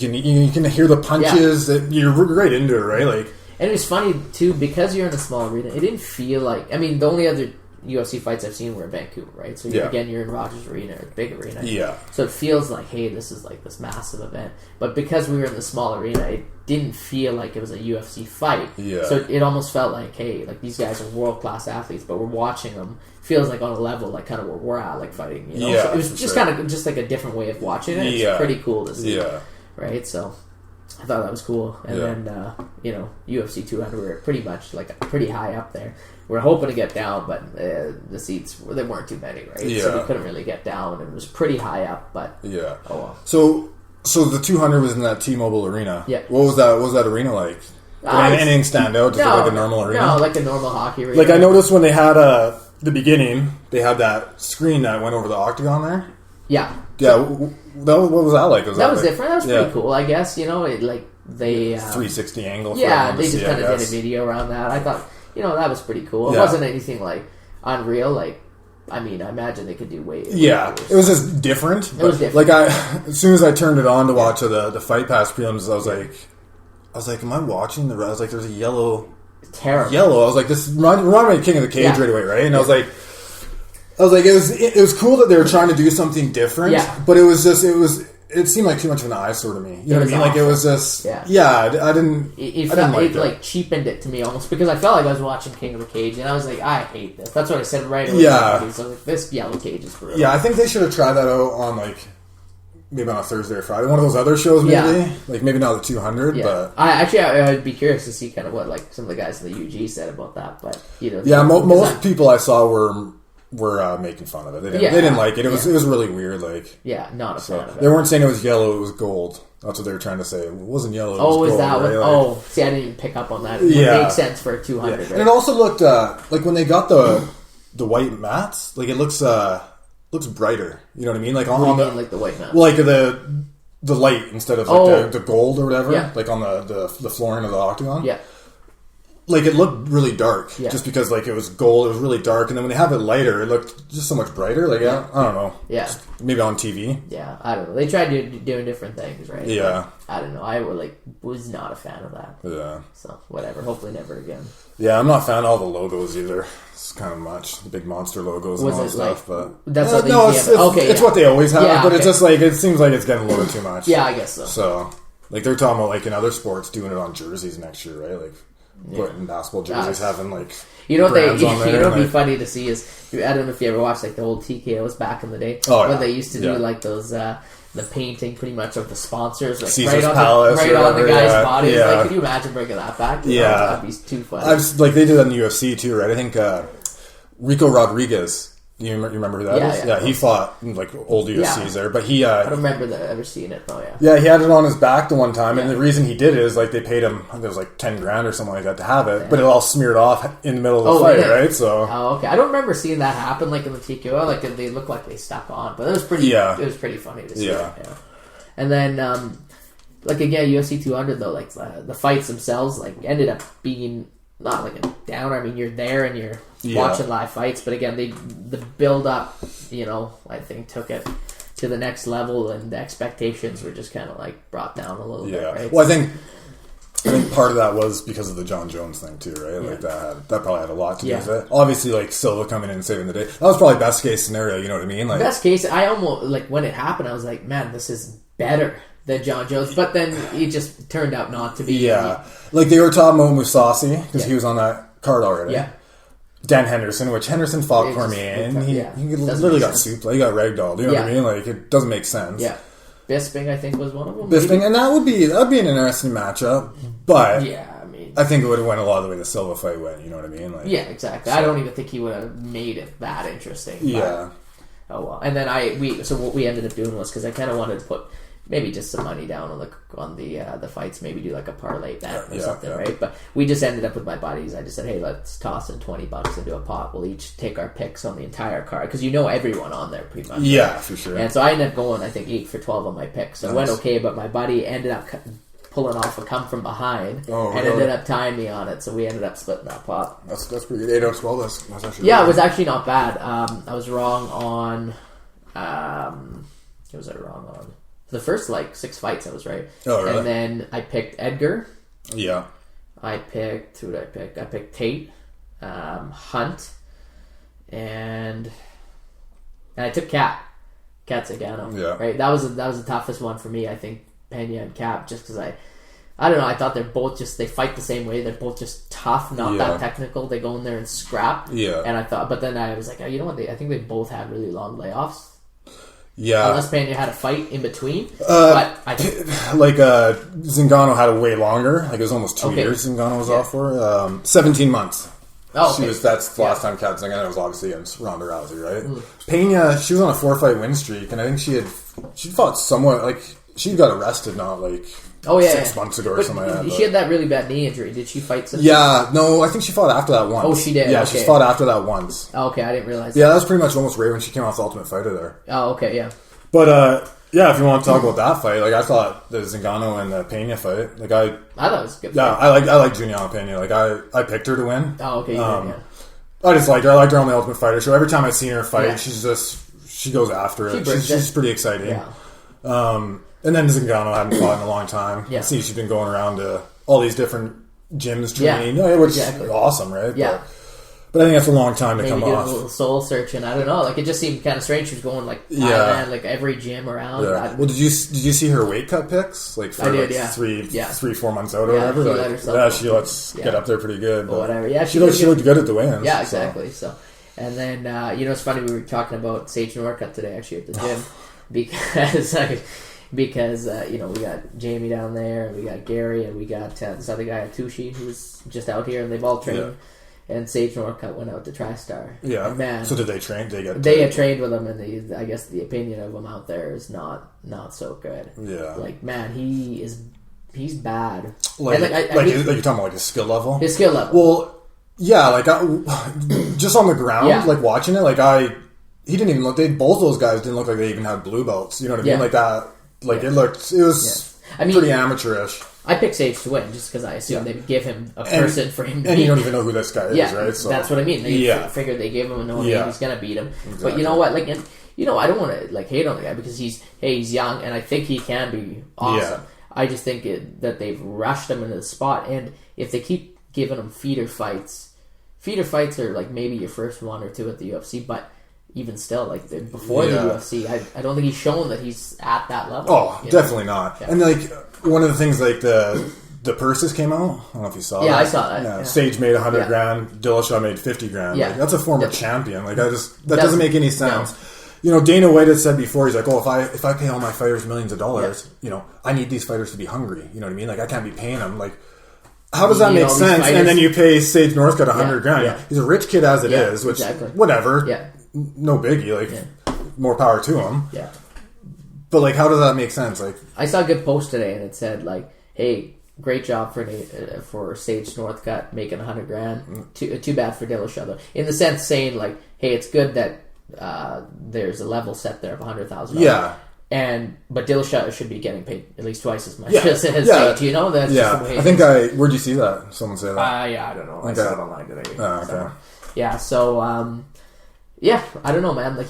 can hear the punches. That you're right into it, right? Like, and it was funny, too, because you're in a small arena, it didn't feel like... I mean, the only other UFC fights I've seen were in Vancouver, right? So, again, you're in Rogers Arena, a big arena. Yeah. So it feels like, hey, this is, like, this massive event. But because we were in the small arena, it didn't feel like it was a UFC fight. Yeah. So it almost felt like, hey, like, these guys are world-class athletes, but we're watching them. Feels like on a level like kind of where we're at, like fighting. Yeah, so it was just kind of just like a different way of watching it. It's pretty cool to see. Yeah. Right. So I thought that was cool. And then UFC 200, we were pretty much like pretty high up there. We're hoping to get down, but the seats there weren't too many, right? Yeah. So we couldn't really get down. It was pretty high up, but oh well. So the 200 was in that T-Mobile Arena. Yeah. What was that arena like? Did anything stand out? Just like a normal arena? No, like a normal hockey arena. Like I noticed when they had the beginning, they had that screen that went over the octagon there. Yeah. Yeah. What was that like? That was different. That was pretty cool, I guess. They 360 angle. Yeah, they just kind of did a video around that. I thought, that was pretty cool. It wasn't anything like unreal. Like, I mean, I imagine they could do way. Yeah, it was just different. It was different. Like as soon as I turned it on to watch the Fight Pass prelims, I was like, am I watching the? I was like, there's a yellow. Terrible. Yellow. I was like, this reminded me of King of the Cage right away, right? And I was like, it was cool that they were trying to do something different, but it seemed like too much of an eyesore to me. You know what I mean? Like, it was just, I didn't, it like cheapened it to me almost, because I felt like I was watching King of the Cage, and I was like, I hate this. That's what I said right away. Yeah. So I was like, this yellow cage is brutal. Yeah, I think they should have tried that out on, like, maybe on a Thursday or Friday. One of those other shows, maybe. Yeah. Like, maybe not the 200, but... I'd be curious to see kind of what, like, some of the guys in the UG said about that, but, most people I saw were making fun of it. They didn't like it. It was really weird, like... Yeah, not a fan of it. They weren't saying it was yellow, it was gold. That's what they were trying to say. It wasn't yellow, it was gold. Is that what... Right? See, I didn't even pick up on that. It makes sense for a 200, right? And it also looked, like, when they got the white mats, like, it looks brighter. You know what I mean? Like, like the white mats? Like, the light instead of like the gold or whatever, like on the flooring of the octagon. Yeah. Like, it looked really dark, just because, like, it was gold, it was really dark, and then when they have it lighter, it looked just so much brighter. Like, I don't know. Yeah. Just maybe on TV. Yeah, I don't know. They tried doing different things, right? Yeah. But I don't know. I was not a fan of that. Yeah. So, whatever. Hopefully never again. Yeah, I'm not a fan of all the logos either. It's kind of much. The big monster logos and all that stuff, but... That's what they it's what they always have, but it's just, like, it seems like it's getting a little too much. Yeah, I guess so. So, like, they're talking about, like, in other sports, doing it on jerseys next year, right? Like... Putting basketball jerseys having like would be funny to see is I don't know if you ever watched like the old TKOs back in the day when they used to do like those the painting pretty much of the sponsors like Caesar's Palace on the guy's body. Like, could you imagine bringing that back? That'd be too funny. Like they did that in the UFC too, right? I think Rico Rodriguez. You remember who that is? Yeah, he fought like old UFCs there, but he. I don't remember ever seeing it. Oh yeah. Yeah, he had it on his back the one time, and the reason he did it is like they paid him. It was like $10,000 or something like that to have it, but it all smeared off in the middle of the fight, right? So. Oh, okay. I don't remember seeing that happen like in the TKO. Like they looked like they stuck on, but it was pretty. Yeah. It was pretty funny to see. Yeah. And then, like again, UFC 200 though, like the fights themselves, like ended up being not like a downer. I mean, you're there and you're watching live fights, but again, the build up, I think took it to the next level, and the expectations were just kind of like brought down a little bit. Right? Well, I think part of that was because of the John Jones thing too, right? Like that probably had a lot to do with it. Obviously, like Silva coming in and saving the day. That was probably best case scenario. You know what I mean? Like best case. I almost like when it happened, I was like, man, this is better than John Jones, but then it just turned out not to be. Yeah, like they were talking about Mousasi because he was on that card already. Yeah. Dan Henderson, which Henderson fought Cormier, and he literally got souped. Like, he got ragdolled. You know what I mean? Like, it doesn't make sense. Yeah. Bisping, I think, was one of them. Bisping, and that would be an interesting matchup, but I think it would have went a lot of the way the Silva fight went. You know what I mean? Like, yeah, exactly. So. I don't even think he would have made it that interesting. Yeah. But, oh well. And then so what we ended up doing was, because I kind of wanted to put maybe just some money down on the fights, maybe do like a parlay bet or something, right? But we just ended up with my buddies. I just said, hey, let's toss in $20 into a pot. We'll each take our picks on the entire card, because everyone on there pretty much. Yeah, right? For sure. And so I ended up going, I think, 8 for 12 on my picks. So it went okay, but my buddy ended up pulling off a come from behind and ended up tying me on it. So we ended up splitting that pot. That's pretty good. 8 out of 12. That's actually it was actually not bad. I was wrong on. What was I wrong on? The first 6 fights I was right. Oh, really? And then I picked Edgar. Yeah. Who did I pick? I picked Tate, Hunt, and I took Cap Zagano. Yeah. Right. That was the toughest one for me. I think Pena and Cap, just because I don't know. I thought they're both they fight the same way. They're both just tough, not that technical. They go in there and scrap. Yeah. And I thought, but then I was like, oh, you know what? I think they both had really long layoffs. Yeah. Unless Pena had a fight in between. But I think... Zingano had a way longer. Like, it was almost 2 years Zingano was off for. 17 months. Oh, okay. That's the last time Kat Zingano was obviously against Ronda Rousey, right? Pena, she was on a 4-fight win streak, and I think she fought somewhat, she got arrested not 6 months ago or something like that. She had that really bad knee injury. Did she fight since? Yeah, no, I think she fought after that once. Oh, she did? Yeah, okay. She fought after that once. Oh, okay, I didn't realize that. That was pretty much almost right when she came off the Ultimate Fighter there. Oh, okay, yeah. But, if you want to talk about that fight, I thought the Zingano and the Pena fight, I thought it was a good fight. Yeah, I like Juliana Pena. I picked her to win. Oh, okay, yeah. I just liked her. I liked her on the Ultimate Fighter show. Every time I've seen her fight, she goes after it. She's pretty exciting. Yeah. And then Zingano hadn't fought in a long time. Yeah. I see she's been going around to all these different gyms training, which is awesome, right? Yeah. But I think that's a long time to come off. A little soul searching. I don't know. It just seemed kind of strange. She was going Thailand, every gym around. Yeah. Well, did you see her weight cut pics? For 3-4 months out or whatever. She lets get up there pretty good. But whatever. Yeah, she looked good at the weigh-ins. Yeah, exactly. So, and then it's funny, we were talking about Sage Norcutt today actually at the gym because we got Jamie down there, and we got Gary, and we got this other guy Atushi who's just out here, and they've all trained. Yeah. And Sage Norcutt went out to TriStar. Yeah. And man, so did they train? They had trained with him, and I guess the opinion of him out there is not so good. Yeah. Man, he's bad. You're talking about his skill level. His skill level. Well, yeah. Just on the ground, watching it, he didn't even look. Both those guys didn't look like they even had blue belts. You know what I mean? Like that. It was pretty amateurish. I picked Sage to win just because I assumed they would give him a person for him to beat. And you don't even know who this guy is, right? So, that's what I mean. They figured they gave him a no name, he's going to beat him. Exactly. But you know what? I don't want to hate on the guy because he's young, and I think he can be awesome. Yeah. I just think that they've rushed him into the spot, and if they keep giving him feeder fights are maybe your first 1 or 2 at the UFC, but even still, before the UFC, I don't think he's shown that he's at that level. Oh, definitely not. Yeah. And one of the things the purses came out. I don't know if you saw that. Yeah, I saw that. Yeah. Sage made $100,000. Dillashaw made $50,000. Yeah. That's a former champion. That doesn't make any sense. No. Dana White had said before, he's like, if I pay all my fighters millions of dollars, I need these fighters to be hungry. You know what I mean? I can't be paying them. How does that make sense? And then you pay Sage Northcutt $100,000. Yeah. He's a rich kid as it is, which whatever. Yeah. no biggie. Like, more power to him. Yeah. But, like, how does that make sense? Like, I saw a good post today, and it said, like, hey, great job for Sage Northcutt making $100,000. Too bad for Dillashaw, though. In the sense saying, like, hey, it's good that there's a level set there of $100,000. Yeah. But Dillashaw should be getting paid at least twice as much as Sage, you know? That's just the way I think where'd you see that? Someone say that? I don't know. I saw it online today. Oh, okay. So, yeah, so, I don't know, man. Like,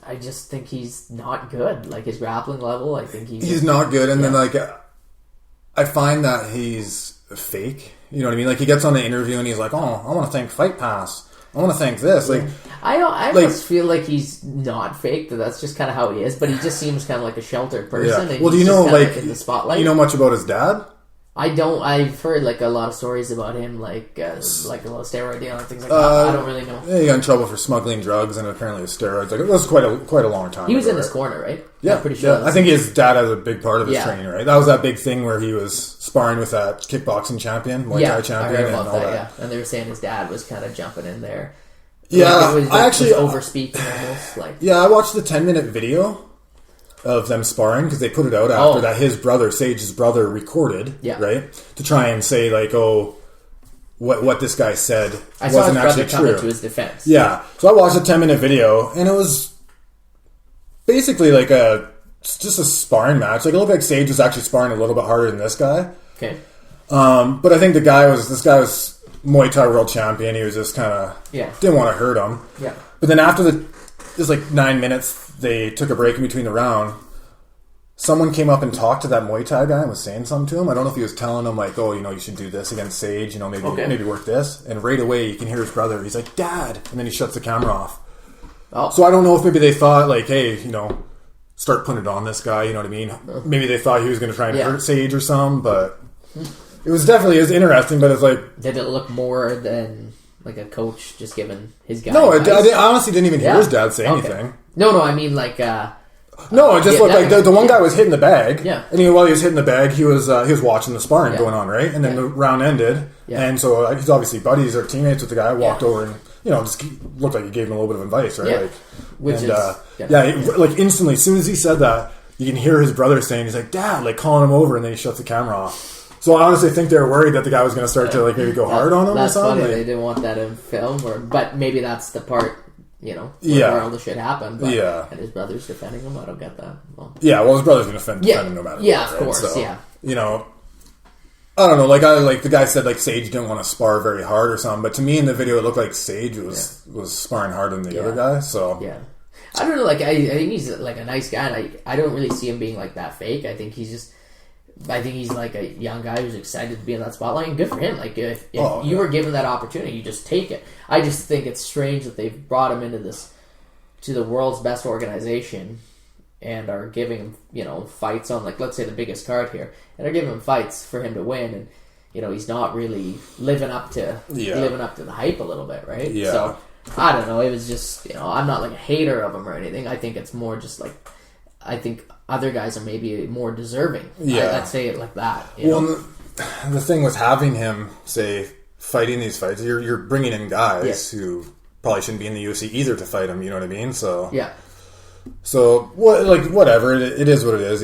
I just think he's not good. Like, his grappling level, I think he's not good. And then, like, I find that he's fake. You know what I mean? Like, he gets on the interview and he's like, oh, I want to thank Fight Pass. I want to thank this. Like, I almost feel like he's not fake. That's just kind of how he is. But he just seems kind of like a sheltered person. Yeah. And well, do you know, like, in the spotlight? You know much about his dad? I don't. I've heard like a lot of stories about him, like a little steroid deal and things like that. I don't really know. Yeah, he got in trouble for smuggling drugs and apparently with steroids. Like, it was quite a long time. He was ago, in his corner, right? Yeah, I'm pretty sure. Yeah. I think his dad has a big part of his training, right? That was that big thing where he was sparring with that kickboxing champion, Muay Thai champion, I heard about and all that. Yeah, and they were saying his dad was kind of jumping in there. Yeah, like, it was, I actually over speaking almost. Like, yeah, I watched the 10-minute video of them sparring because they put it out after that his brother, Sage's brother, recorded, right, to try and say like, oh, what this guy said wasn't actually true. To his defense. Yeah, so I watched a 10-minute video and it was basically like just a sparring match. Like, it looked like Sage was actually sparring a little bit harder than this guy. Okay. But I think this guy was Muay Thai world champion. He was just kind of didn't want to hurt him. Yeah. But then after it was like 9 minutes. They took a break in between the round. Someone came up and talked to that Muay Thai guy and was saying something to him. I don't know if he was telling him like, oh, you know, you should do this against Sage, you know, maybe work this. And right away you can hear his brother. He's like, Dad, and then he shuts the camera off. Oh. So I don't know if maybe they thought like, hey, you know, start putting it on this guy. You know what I mean? Maybe they thought he was going to try and hurt Sage or something. But it was interesting. But it's like, did it look more than like a coach just giving his guy? No, I honestly didn't even hear his dad say anything. No, I mean like. No, it just looked like the one guy was hitting the bag. Yeah. And while he was hitting the bag, he was watching the sparring going on, right? And then the round ended, and so he's obviously buddies or teammates with the guy. Walked over and just looked like he gave him a little bit of advice, right? Like, like instantly, as soon as he said that, you can hear his brother saying, he's like, Dad, like calling him over, and then he shuts the camera off. So I honestly think they were worried that the guy was going to start to like maybe go hard on him or something. Funny. They didn't want that in film, but maybe that's the part. Where all the shit happened. But, and his brother's defending him. I don't get that. Well, his brother's going to defend him no matter what. Yeah, of course. So, I don't know. Like the guy said, like Sage didn't want to spar very hard or something. But to me in the video, it looked like Sage was sparring harder than the other guy. So I don't know. Like I think he's like a nice guy. And I don't really see him being like that fake. I think he's like a young guy who's excited to be in that spotlight, and good for him. Like if you were given that opportunity, you just take it. I just think it's strange that they've brought him into to the world's best organization, and are giving him fights on, like, let's say the biggest card here, and are giving him fights for him to win, and he's not really living up to the hype a little bit, right? Yeah. So I don't know. It was just I'm not like a hater of him or anything. I think it's more just like I think other guys are maybe more deserving. Yeah. I'd say it like that. The thing with having him, say, fighting these fights, you're bringing in guys who probably shouldn't be in the UFC either to fight him, you know what I mean? So whatever, it is what it is,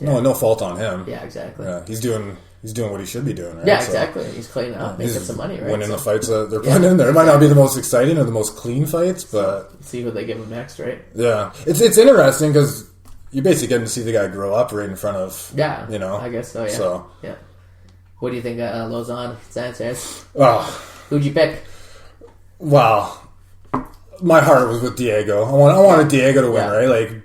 No fault on him. Yeah, exactly. Yeah, he's doing what he should be doing, right? Yeah, exactly. He's cleaning up, making some money, right? Winning the fights that they're putting in there. It might not be the most exciting or the most clean fights, but... See who they give him next, right? Yeah. It's interesting because you basically get to see the guy grow up right in front of... Yeah, I guess so, yeah. Yeah. What do you think Lozon, Sanchez? Who'd you pick? Well, my heart was with Diego. I wanted Diego to win, right? Like,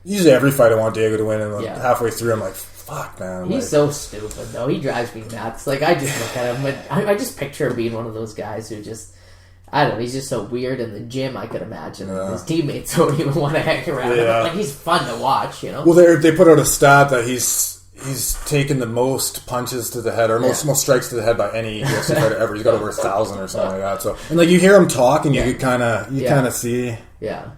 usually every fight I want Diego to win, and halfway through I'm like, fuck, man. He's so stupid, though. He drives me nuts. Like, I just look at him, I just picture him being one of those guys who just... I don't know, he's just so weird in the gym, I could imagine. His teammates don't even want to hang around him. Like, he's fun to watch, Well, they put out a stat that he's taken the most punches to the head, or most strikes to the head by any UFC fighter ever. He's got over 1,000 or something like that. So, and like you hear him talk, and you kind of see. Yeah,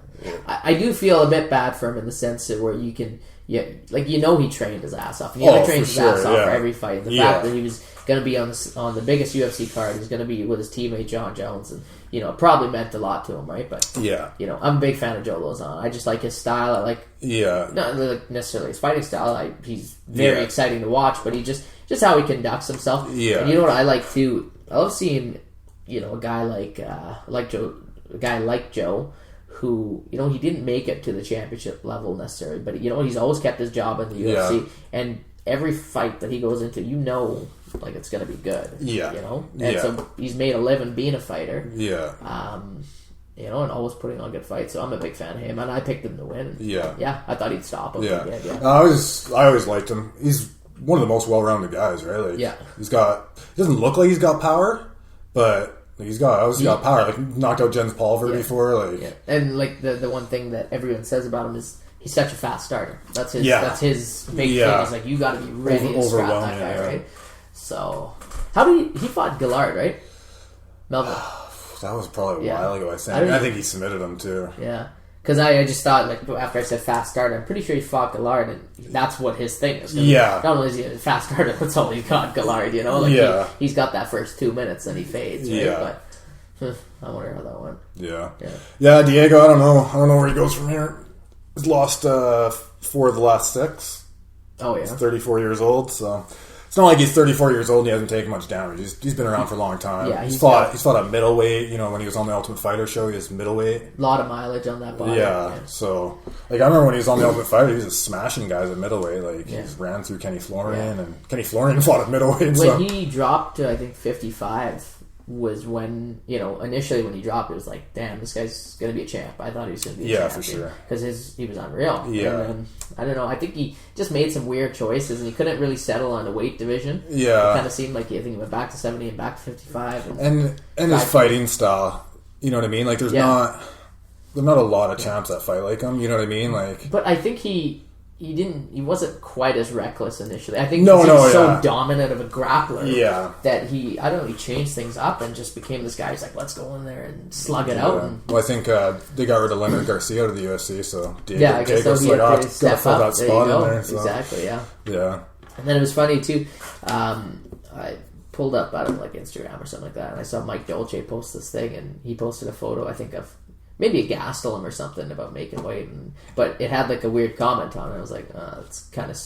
I do feel a bit bad for him in the sense that where you can, he trained his ass off. And he trained his ass off for every fight. The fact that he was going to be on the biggest UFC card, he's going to be with his teammate John Jones, and you know, it probably meant a lot to him, right? But Yeah. you know, I'm a big fan of Joe Lozano. I just like his style. I like not like necessarily his fighting style. He's very exciting to watch, but he just how he conducts himself. Yeah. And you know what I like too? I love seeing, you know, a guy like Joe, who, you know, he didn't make it to the championship level necessarily, but you know, he's always kept his job in the UFC, and every fight that he goes into, you know, like it's going to be good. Yeah. You know, and so he's made a living being a fighter. Yeah. You know, and always putting on good fights. So I'm a big fan of him, and I picked him to win. Yeah. Yeah, I thought he'd stop him. Yeah. I always liked him. He's one of the most well-rounded guys, right? Like, he doesn't look like he's got power, but he's got power. Like, knocked out Jens Paulver before. Like, and like the one thing that everyone says about him is he's such a fast starter. That's his big thing. He's like, you got to be ready to scrap that guy, right? So, how did he fought Gillard, right? Melvin. That was probably a while ago. I think he submitted him too. Yeah. Because I just thought, like, after I said fast starter, I'm pretty sure he fought Gillard, and that's what his thing is. Not only is he a fast starter, that's all he's got, Gillard, you know? Like, he's got that first 2 minutes, and he fades, right? But I wonder how that went. Yeah, Diego, I don't know where he goes from here. He's lost 4 of the last 6. Oh, yeah. He's 34 years old, so... It's not like he's 34 years old and he hasn't taken much damage. He's been around for a long time. Yeah, he's fought a middleweight. You know, when he was on the Ultimate Fighter show, he was middleweight. A lot of mileage on that body. Yeah, so like I remember when he was on the Ultimate Fighter, he was just smashing guys at middleweight. Like he just ran through Kenny Florian, and Kenny Florian fought at middleweight. When he dropped to, I think, 55 was when, you know, initially when he dropped, it was like, damn, this guy's going to be a champ. I thought he was going to be a champ. Yeah, for sure. Because he was unreal. Yeah. And then, I don't know, I think he just made some weird choices, and he couldn't really settle on a weight division. Yeah. It kind of seemed like he went back to 70 and back to 55. And his fighting style, you know what I mean? Like, there's not a lot of champs that fight like him, you know what I mean? Like, but I think he wasn't quite as reckless initially. I think he was so dominant of a grappler that he changed things up and just became this guy who's like, let's go in there and slug it out. And, well, I think they got rid of Leonard Garcia out of the UFC, so I guess so. He had to step up. That spot in there, so. Exactly, yeah. And then it was funny too. I pulled up out of like Instagram or something like that, and I saw Mike Dolce post this thing, and he posted a photo, I think, of maybe a Gastelum or something about making weight, but it had like a weird comment on it. I was like, it's kind of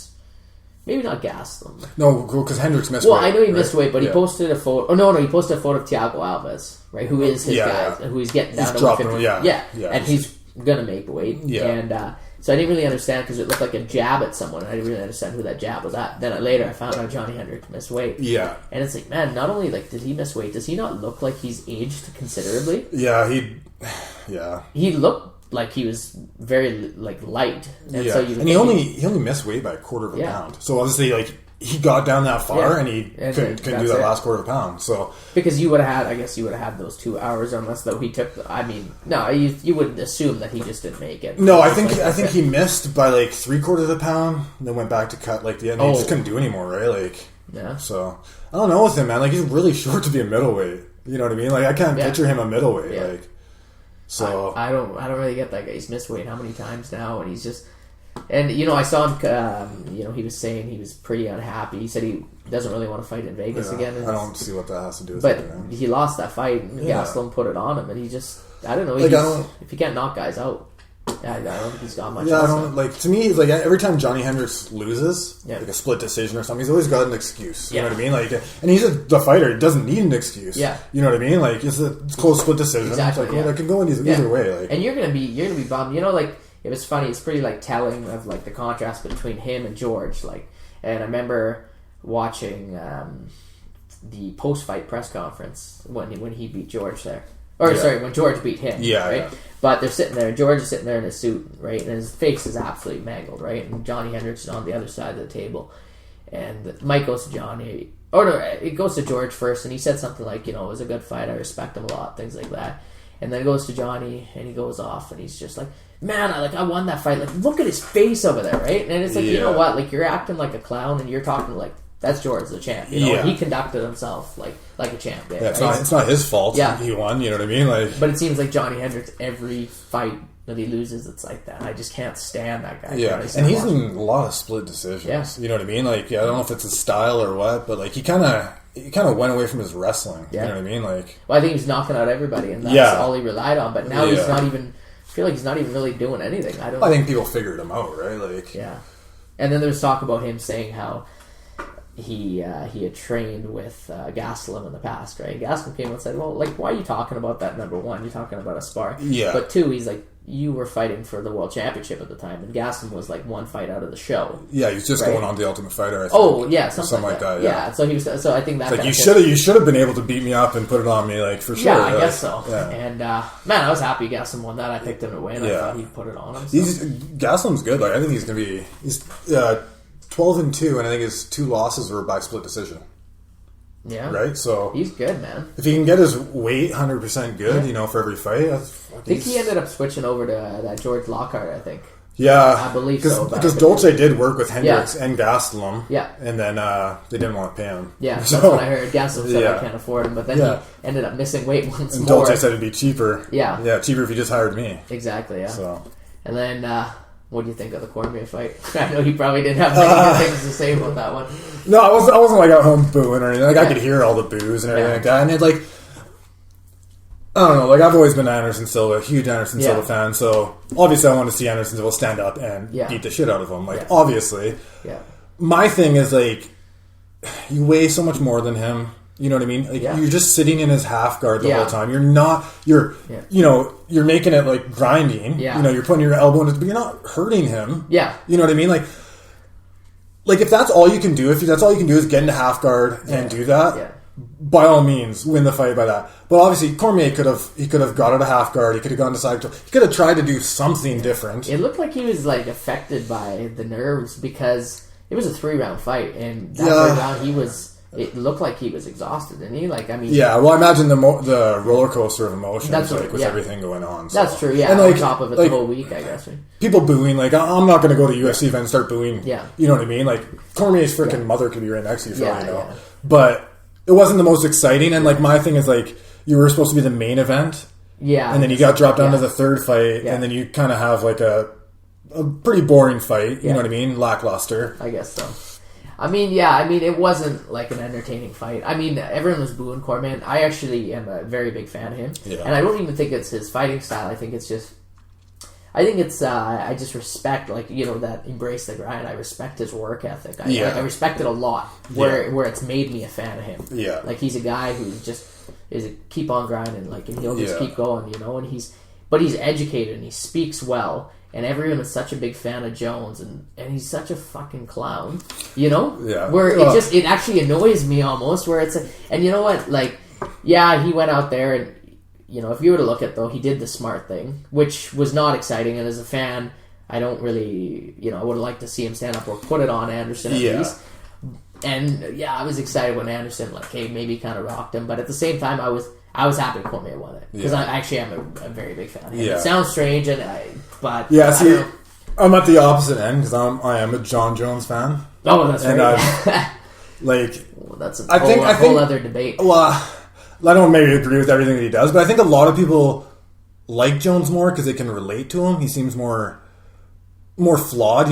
maybe not Gastelum. No, because Hendricks missed weight. Well, I know he missed weight, but he posted a photo. Oh no, he posted a photo of Thiago Alves, right? Who is his guy, and who he's getting down to 150. And he's gonna make weight. And so I didn't really understand because it looked like a jab at someone, and I didn't really understand who that jab was at. Then later I found out Johnny Hendricks missed weight. Yeah, and it's like, man, not only like did he miss weight, does he not look like he's aged considerably? He looked like he was very like light, and so he only missed weight by a quarter of a pound. So obviously, like he got down that far, and he couldn't do that last quarter of a pound. So because you would have had those 2 hours, unless though he took. You wouldn't assume that he just didn't make it. No, I think he missed by like 3/4 of a pound, and then went back to cut like the end. He just couldn't do anymore, right? Like So I don't know with him, man. Like he's really short to be a middleweight. You know what I mean? Like I can't picture him a middleweight. Like. So I don't really get that guy. He's missed weight how many times now, and he's just, and you know, I saw him. You know, he was saying he was pretty unhappy. He said he doesn't really want to fight in Vegas again. I don't see what that has to do with it. But he lost that fight, and Gastelum put it on him, and he just, I don't know. If he can't knock guys out, I don't think he's got much. Yeah, I don't like. To me, like every time Johnny Hendricks loses, like a split decision or something, he's always got an excuse. You know what I mean? Like, and he's the fighter. He doesn't need an excuse. Yeah, you know what I mean? Like, it's a close split decision. Exactly. It's like, that can go in either way. Like, and you're gonna be bummed. You know, like it was funny. It's pretty like telling of like the contrast between him and George. Like, and I remember watching the post-fight press conference when he beat George there. Or sorry, when George beat him, right? Yeah. But they're sitting there. George is sitting there in his suit, right, and his face is absolutely mangled, right? And Johnny Hendricks is on the other side of the table, and Mike goes to Johnny. Oh no, it goes to George first, and he said something like, you know, it was a good fight. I respect him a lot, things like that. And then it goes to Johnny, and he goes off, and he's just like, man, I won that fight. Like, look at his face over there, right? And it's like, you know what? Like, you're acting like a clown, and you're talking like. That's George, the champ. You know, he conducted himself like a champ. It's not his fault. Yeah. He won. You know what I mean? Like, but it seems like Johnny Hendricks, every fight that he loses, it's like that. I just can't stand that guy. Yeah, and he's in a lot of split decisions. Yeah. You know what I mean? Like, I don't know if it's his style or what, but like he kind of he kind of went away from his wrestling. Yeah. You know what I mean? Like, well, I think he's knocking out everybody, and that's all he relied on. But now he's not even. I feel like he's not even really doing anything. I think people figured him out, right? Like, yeah. And then there's talk about him saying how he had trained with Gastelum in the past, right? Gastelum came out and said, well, like, why are you talking about that, number one? You're talking about a spar. Yeah. But two, he's like, you were fighting for the world championship at the time, and Gastelum was like one fight out of the show. Yeah, he's just going on The Ultimate Fighter, I think. Oh, yeah, something like that. Yeah. So he was. So I think that like you should have been able to beat me up and put it on me, like, for sure. Yeah, I guess so. Yeah. And man, I was happy Gastelum won that. I picked him to win. I thought he'd put it on him. So. Gastelum's good. Like, I think he's gonna be 12-2, and I think his 2 losses were by split decision. Yeah. Right? So he's good, man. if he can get his weight 100% good, for every fight, I think he ended up switching over to that George Lockhart, I think. Yeah. I believe so. Because Dolce did work with Hendricks and Gastelum. Yeah. And then they didn't want to pay him. Yeah, that's what I heard. Gastelum said I can't afford him, but then he ended up missing weight once and more. Dolce said it'd be cheaper. Yeah. Yeah, cheaper if you just hired me. Exactly, yeah. So. And then... what do you think of the Cormier fight? I know he probably didn't have many good things to say about that one. No, I wasn't like at home booing or anything. Like, I could hear all the boos and everything like that. And it, like, I don't know. Like, I've always been an Anderson Silva, huge Anderson Silva fan. So obviously, I want to see Anderson Silva stand up and beat the shit out of him. Like, obviously. Yeah. My thing is, like, you weigh so much more than him. You know what I mean? Like, you're just sitting in his half guard the whole time. You're not. You're you're making it like grinding. Yeah. You're putting your elbow in it, but you're not hurting him. Yeah. You know what I mean? Like if that's all you can do, if that's all you can do is get into half guard and do that, by all means, win the fight by that. But obviously, Cormier could have got out of half guard. He could have gone to side. He could have tried to do something different. It looked like he was like affected by the nerves because it was a 3-round fight, and that 3rd round it looked like he was exhausted, didn't he? Like, I mean... Yeah, well, I imagine the roller coaster of emotions, that's like, with everything going on. So. That's true, yeah. And, like, on top of it the whole week, I guess. Right? People booing, like, I'm not going to go to UFC event and start booing. Yeah. You know what I mean? Like, Cormier's freaking mother could be right next to you for all you know. Yeah. But it wasn't the most exciting, and, like, my thing is, like, you were supposed to be the main event. Yeah. And then you got dropped down to the 3rd fight, and then you kind of have, like, a pretty boring fight. You know what I mean? Lackluster. I guess so. I mean, it wasn't like an entertaining fight. I mean, everyone was booing Cormier. I actually am a very big fan of him. Yeah. And I don't even think it's his fighting style. I think it's I just respect, like, that embrace the grind. I respect his work ethic. I respect it a lot, where it's made me a fan of him. Yeah. Like, he's a guy who's just, keep on grinding, like, and he'll just keep going, and he's educated and he speaks well. And everyone is such a big fan of Jones, and he's such a fucking clown, Yeah. Where it actually annoys me almost. Where and you know what? Like, yeah, he went out there, and if you were to look at though, he did the smart thing, which was not exciting. And as a fan, I don't really, I would have liked to see him stand up or put it on Anderson at least. And I was excited when Anderson maybe kind of rocked him, but at the same time, I was happy Cormier won it because I actually am a very big fan of him. It sounds strange, but see, I'm at the opposite end because I am a John Jones fan. Oh, that's right. That's a whole other debate. Well, I don't maybe agree with everything that he does, but I think a lot of people like Jones more because they can relate to him. He seems more flawed.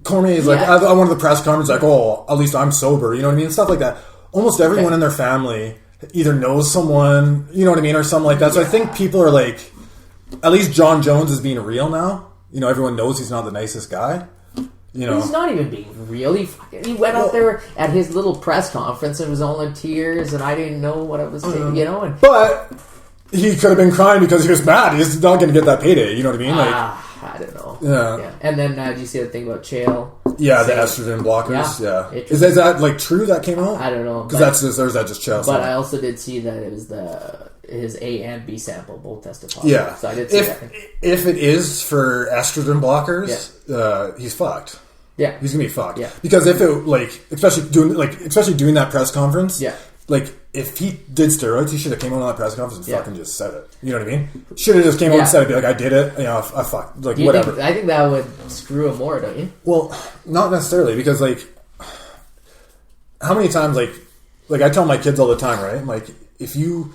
Cormier is like, I went to the press conference like, oh, at least I'm sober. You know what I mean? Stuff like that. Almost everyone in their family either knows someone, you know what I mean, or something like that. So I think people are like, at least John Jones is being real now. Everyone knows he's not the nicest guy. He's not even being real. He went out there at his little press conference and was all in tears, and I didn't know what I was saying, But he could have been crying because he was mad. He's not going to get that payday. You know what I mean? I don't know. Yeah. And then did you see the thing about Chael? Yeah, the estrogen blockers. Yeah. Is that true that came out? I don't know. Because that just Chael? But I also did see that it was his A and B sample both tested positive. Yeah. So I did see that. If it is for estrogen blockers, he's fucked. Yeah. He's gonna be fucked. Yeah. Because if it especially doing that press conference, if he did steroids, he should have came on that press conference and fucking just said it. You know what I mean? Should have just came on and said it, be like, I did it, I fucked, whatever. I think that would screw him more, don't you? Well, not necessarily, because how many times I tell my kids all the time, right? Like, if you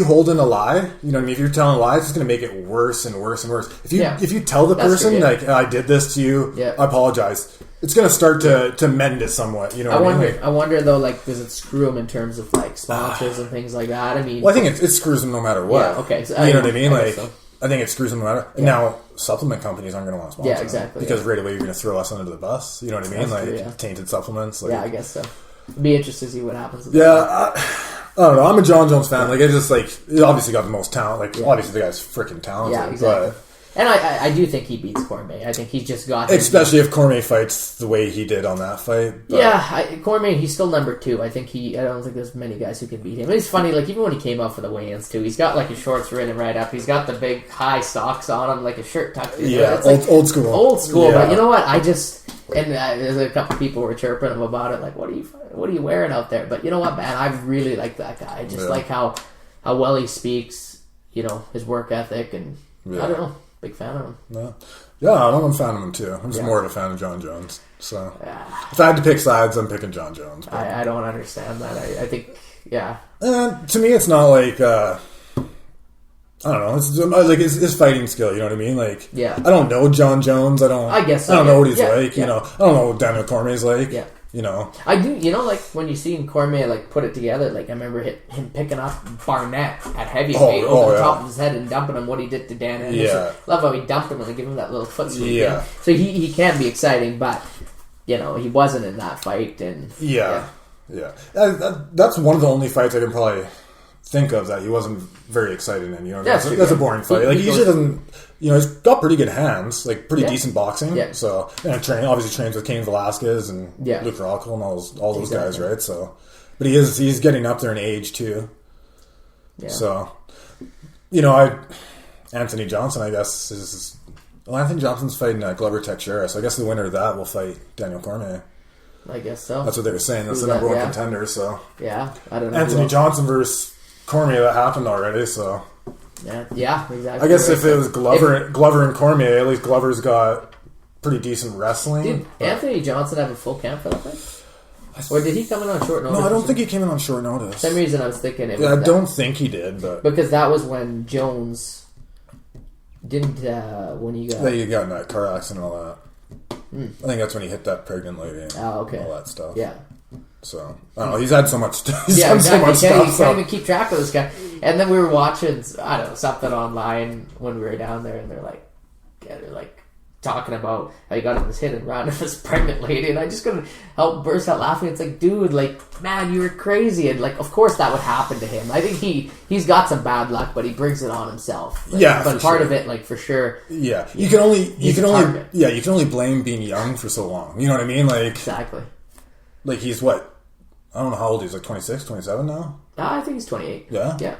hold in a lie, you know what I mean? If you're telling a lie, it's just going to make it worse and worse and worse. If you tell the person, I did this to you, I apologize. it's going to start to mend it somewhat. You know, I wonder though, like, does it screw them in terms of like sponsors and things like that? I mean, well, I think it screws them no matter what. Yeah, okay, so, you know what I mean? Like, I think it screws them no matter. Yeah. Now, supplement companies aren't going to want to sponsor. Yeah, exactly. Because right away you're going to throw us under the bus. You know what I mean? That's like true, tainted supplements. Like, yeah, I guess so. It'd be interesting to see what happens. With I don't know. I'm a John Jones fan. Like, it's just like, he obviously got the most talent. Like, obviously the guy's freaking talented. Yeah, exactly. But, and I do think he beats Cormier. I think he just got... Especially if Cormier fights the way he did on that fight. But. Yeah, Cormier, he's still number 2. I don't think there's many guys who can beat him. It's funny, like, even when he came up for the weigh-ins, too, he's got, like, his shorts written right up. He's got the big high socks on him, like his shirt tucked in. Yeah, old school. Old school, yeah. But you know what? And there's a couple people were chirping him about it, like, what are you wearing out there? But you know what, man? I really like that guy. I just like how well he speaks, you know, his work ethic, and I don't know. Big fan of him. Yeah, I'm a fan of him too. I'm just more of a fan of John Jones. So if I had to pick sides, I'm picking John Jones. I don't understand that. I think, to me, it's not like I don't know. It's like his fighting skill. You know what I mean? Like, I don't know John Jones. I guess so, I don't know what he's like. Yeah. You know, I don't know what Daniel Cormier's like. Yeah. You know, I do. You know, like when you see Cormier like put it together, like I remember him picking up Barnett at heavyweight over the top of his head and dumping him. What he did to Dan Anderson. Love how he dumped him and gave him that little foot sweep. Yeah. So he can be exciting, but you know he wasn't in that fight. And that's one of the only fights I can probably think of that he wasn't very excited in. You know, that's a boring fight. Like he usually doesn't. You know, he's got pretty good hands, like pretty decent boxing. Yeah. So, and obviously trains with Cain Velasquez and Luke Rockhold and all those guys, right? So, but he's getting up there in age too. Yeah. So, you know, Anthony Johnson, I guess Anthony Johnson's fighting Glover Teixeira, so I guess the winner of that will fight Daniel Cormier. I guess so. That's what they were saying. That's the number one contender. So, I don't know. Anthony Johnson versus Cormier, that happened already. So. Yeah, exactly. I guess if it was Glover and Cormier, at least Glover's got pretty decent wrestling. Did Anthony Johnson have a full camp for that fight? Or did he come in on short notice? No, I don't think he came in on short notice. For some reason I was thinking it was I don't think he did, but... Because that was when Jones didn't, when he got... Yeah, he got in that car accident and all that. I think that's when he hit that pregnant lady and all that stuff. Yeah. So, I don't know, he's had so much stuff. Exactly. You can't even keep track of this guy. And then we were watching, I don't know, something online when we were down there, and they're like talking about how he got in this hit and run of this pregnant lady, and I just couldn't help burst out laughing. It's like, dude, like, man, you were crazy. And, like, of course that would happen to him. I think he's got some bad luck, but he brings it on himself. Like, but part of it, like, for sure. Yeah. You can only blame being young for so long. You know what I mean? Like, exactly. Like, he's what? I don't know how old he's, like 26, 27 now? I think he's 28. Yeah? Yeah.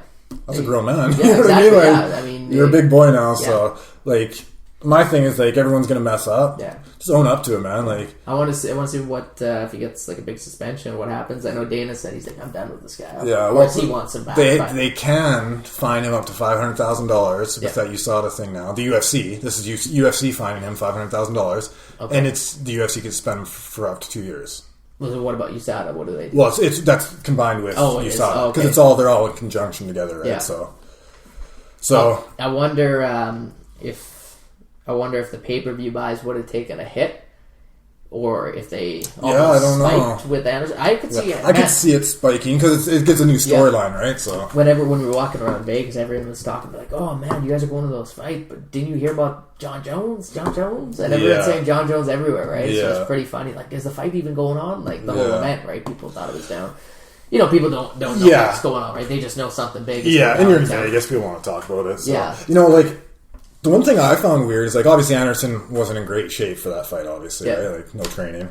That's a grown man. Yeah, you know exactly. what I mean? Like, I mean, you're a big boy now, so, like, my thing is, like, everyone's going to mess up. Yeah. Just own up to it, man. Like, I want to see what, if he gets, like, a big suspension, what happens. I know Dana said he's like, I'm done with this guy. Yeah. Of course he wants him back. They can fine him up to $500,000 with that USADA thing now. The UFC. This is UFC fining him $500,000. Okay. And it's the UFC could spend for up to 2 years. Well, what about USADA? What do they do? Well, that's combined with USADA because they're all in conjunction together, right? Yeah. So I wonder if the pay-per-view buys would have taken a hit, or if they almost spiked with Anderson. I could see it. I could see it spiking because it gets a new storyline, right? So when we were walking around Vegas, everyone was talking like, "Oh man, you guys are going to those fights, but didn't you hear about John Jones?" And everyone's saying John Jones everywhere, right? Yeah. So it's pretty funny. Like, is the fight even going on? Like the whole event, right? People thought it was down. You know, people don't know what's going on, right? They just know something big. And you're in Vegas, people want to talk about it. So. Yeah, you know, like. The one thing I found weird is, like, obviously Anderson wasn't in great shape for that fight, obviously, right? Like, no training.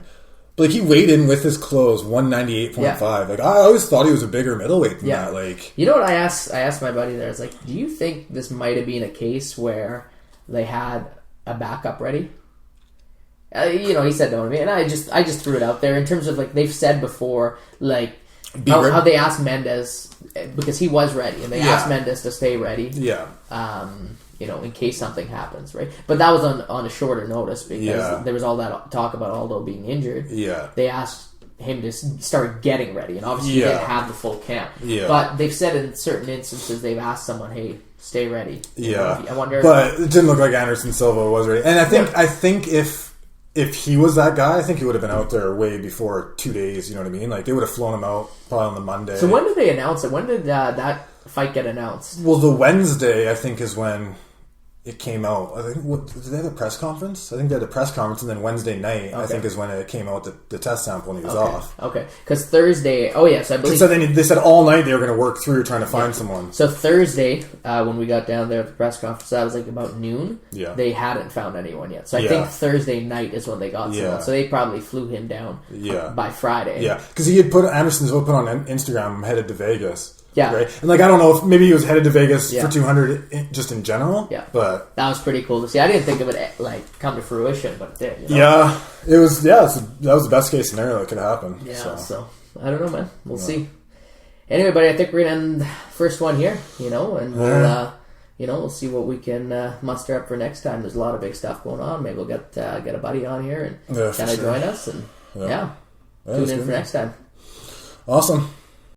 But, like, he weighed in with his clothes, 198.5. Yeah. Like, I always thought he was a bigger middleweight than that. Like, you know what I asked my buddy there? I was like, do you think this might have been a case where they had a backup ready? You know, he said no to me, and I just threw it out there in terms of, like, they've said before, like, how they asked Mendes, because he was ready, and they asked Mendes to stay ready. Yeah. You know, in case something happens, right? But that was on a shorter notice because there was all that talk about Aldo being injured. Yeah. They asked him to start getting ready, and obviously he didn't have the full camp. Yeah. But they've said in certain instances they've asked someone, "Hey, stay ready." Yeah. I wonder. But it didn't look like Anderson Silva was ready, and I think if if he was that guy, I think he would have been out there way before 2 days. You know what I mean? Like they would have flown him out probably on the Monday. So when did they announce it? When did that fight get announced? Well, the Wednesday, I think, is when it came out. I think did they have a press conference? I think they had a press conference, and then Wednesday night, I think, is when it came out the test sample and he was off. Okay, because Thursday. Oh yes, I believe. So then they said all night they were going to work through trying to find someone. So Thursday, when we got down there at the press conference, that was like about noon. Yeah. They hadn't found anyone yet. So I think Thursday night is when they got someone. So they probably flew him down. By Friday. Yeah, because he had Anderson's put on Instagram headed to Vegas. Yeah. Right? And like I don't know if maybe he was headed to Vegas for 200 just in general. Yeah. But that was pretty cool to see. I didn't think of it like come to fruition, but it did. Yeah. It was. Yeah. That was the best case scenario that could happen. Yeah. So I don't know, man. We'll see. Anyway, buddy, I think we're gonna end the first one here. And we'll we'll see what we can muster up for next time. There's a lot of big stuff going on. Maybe we'll get a buddy on here and kind of join us and tune in for next time. Awesome.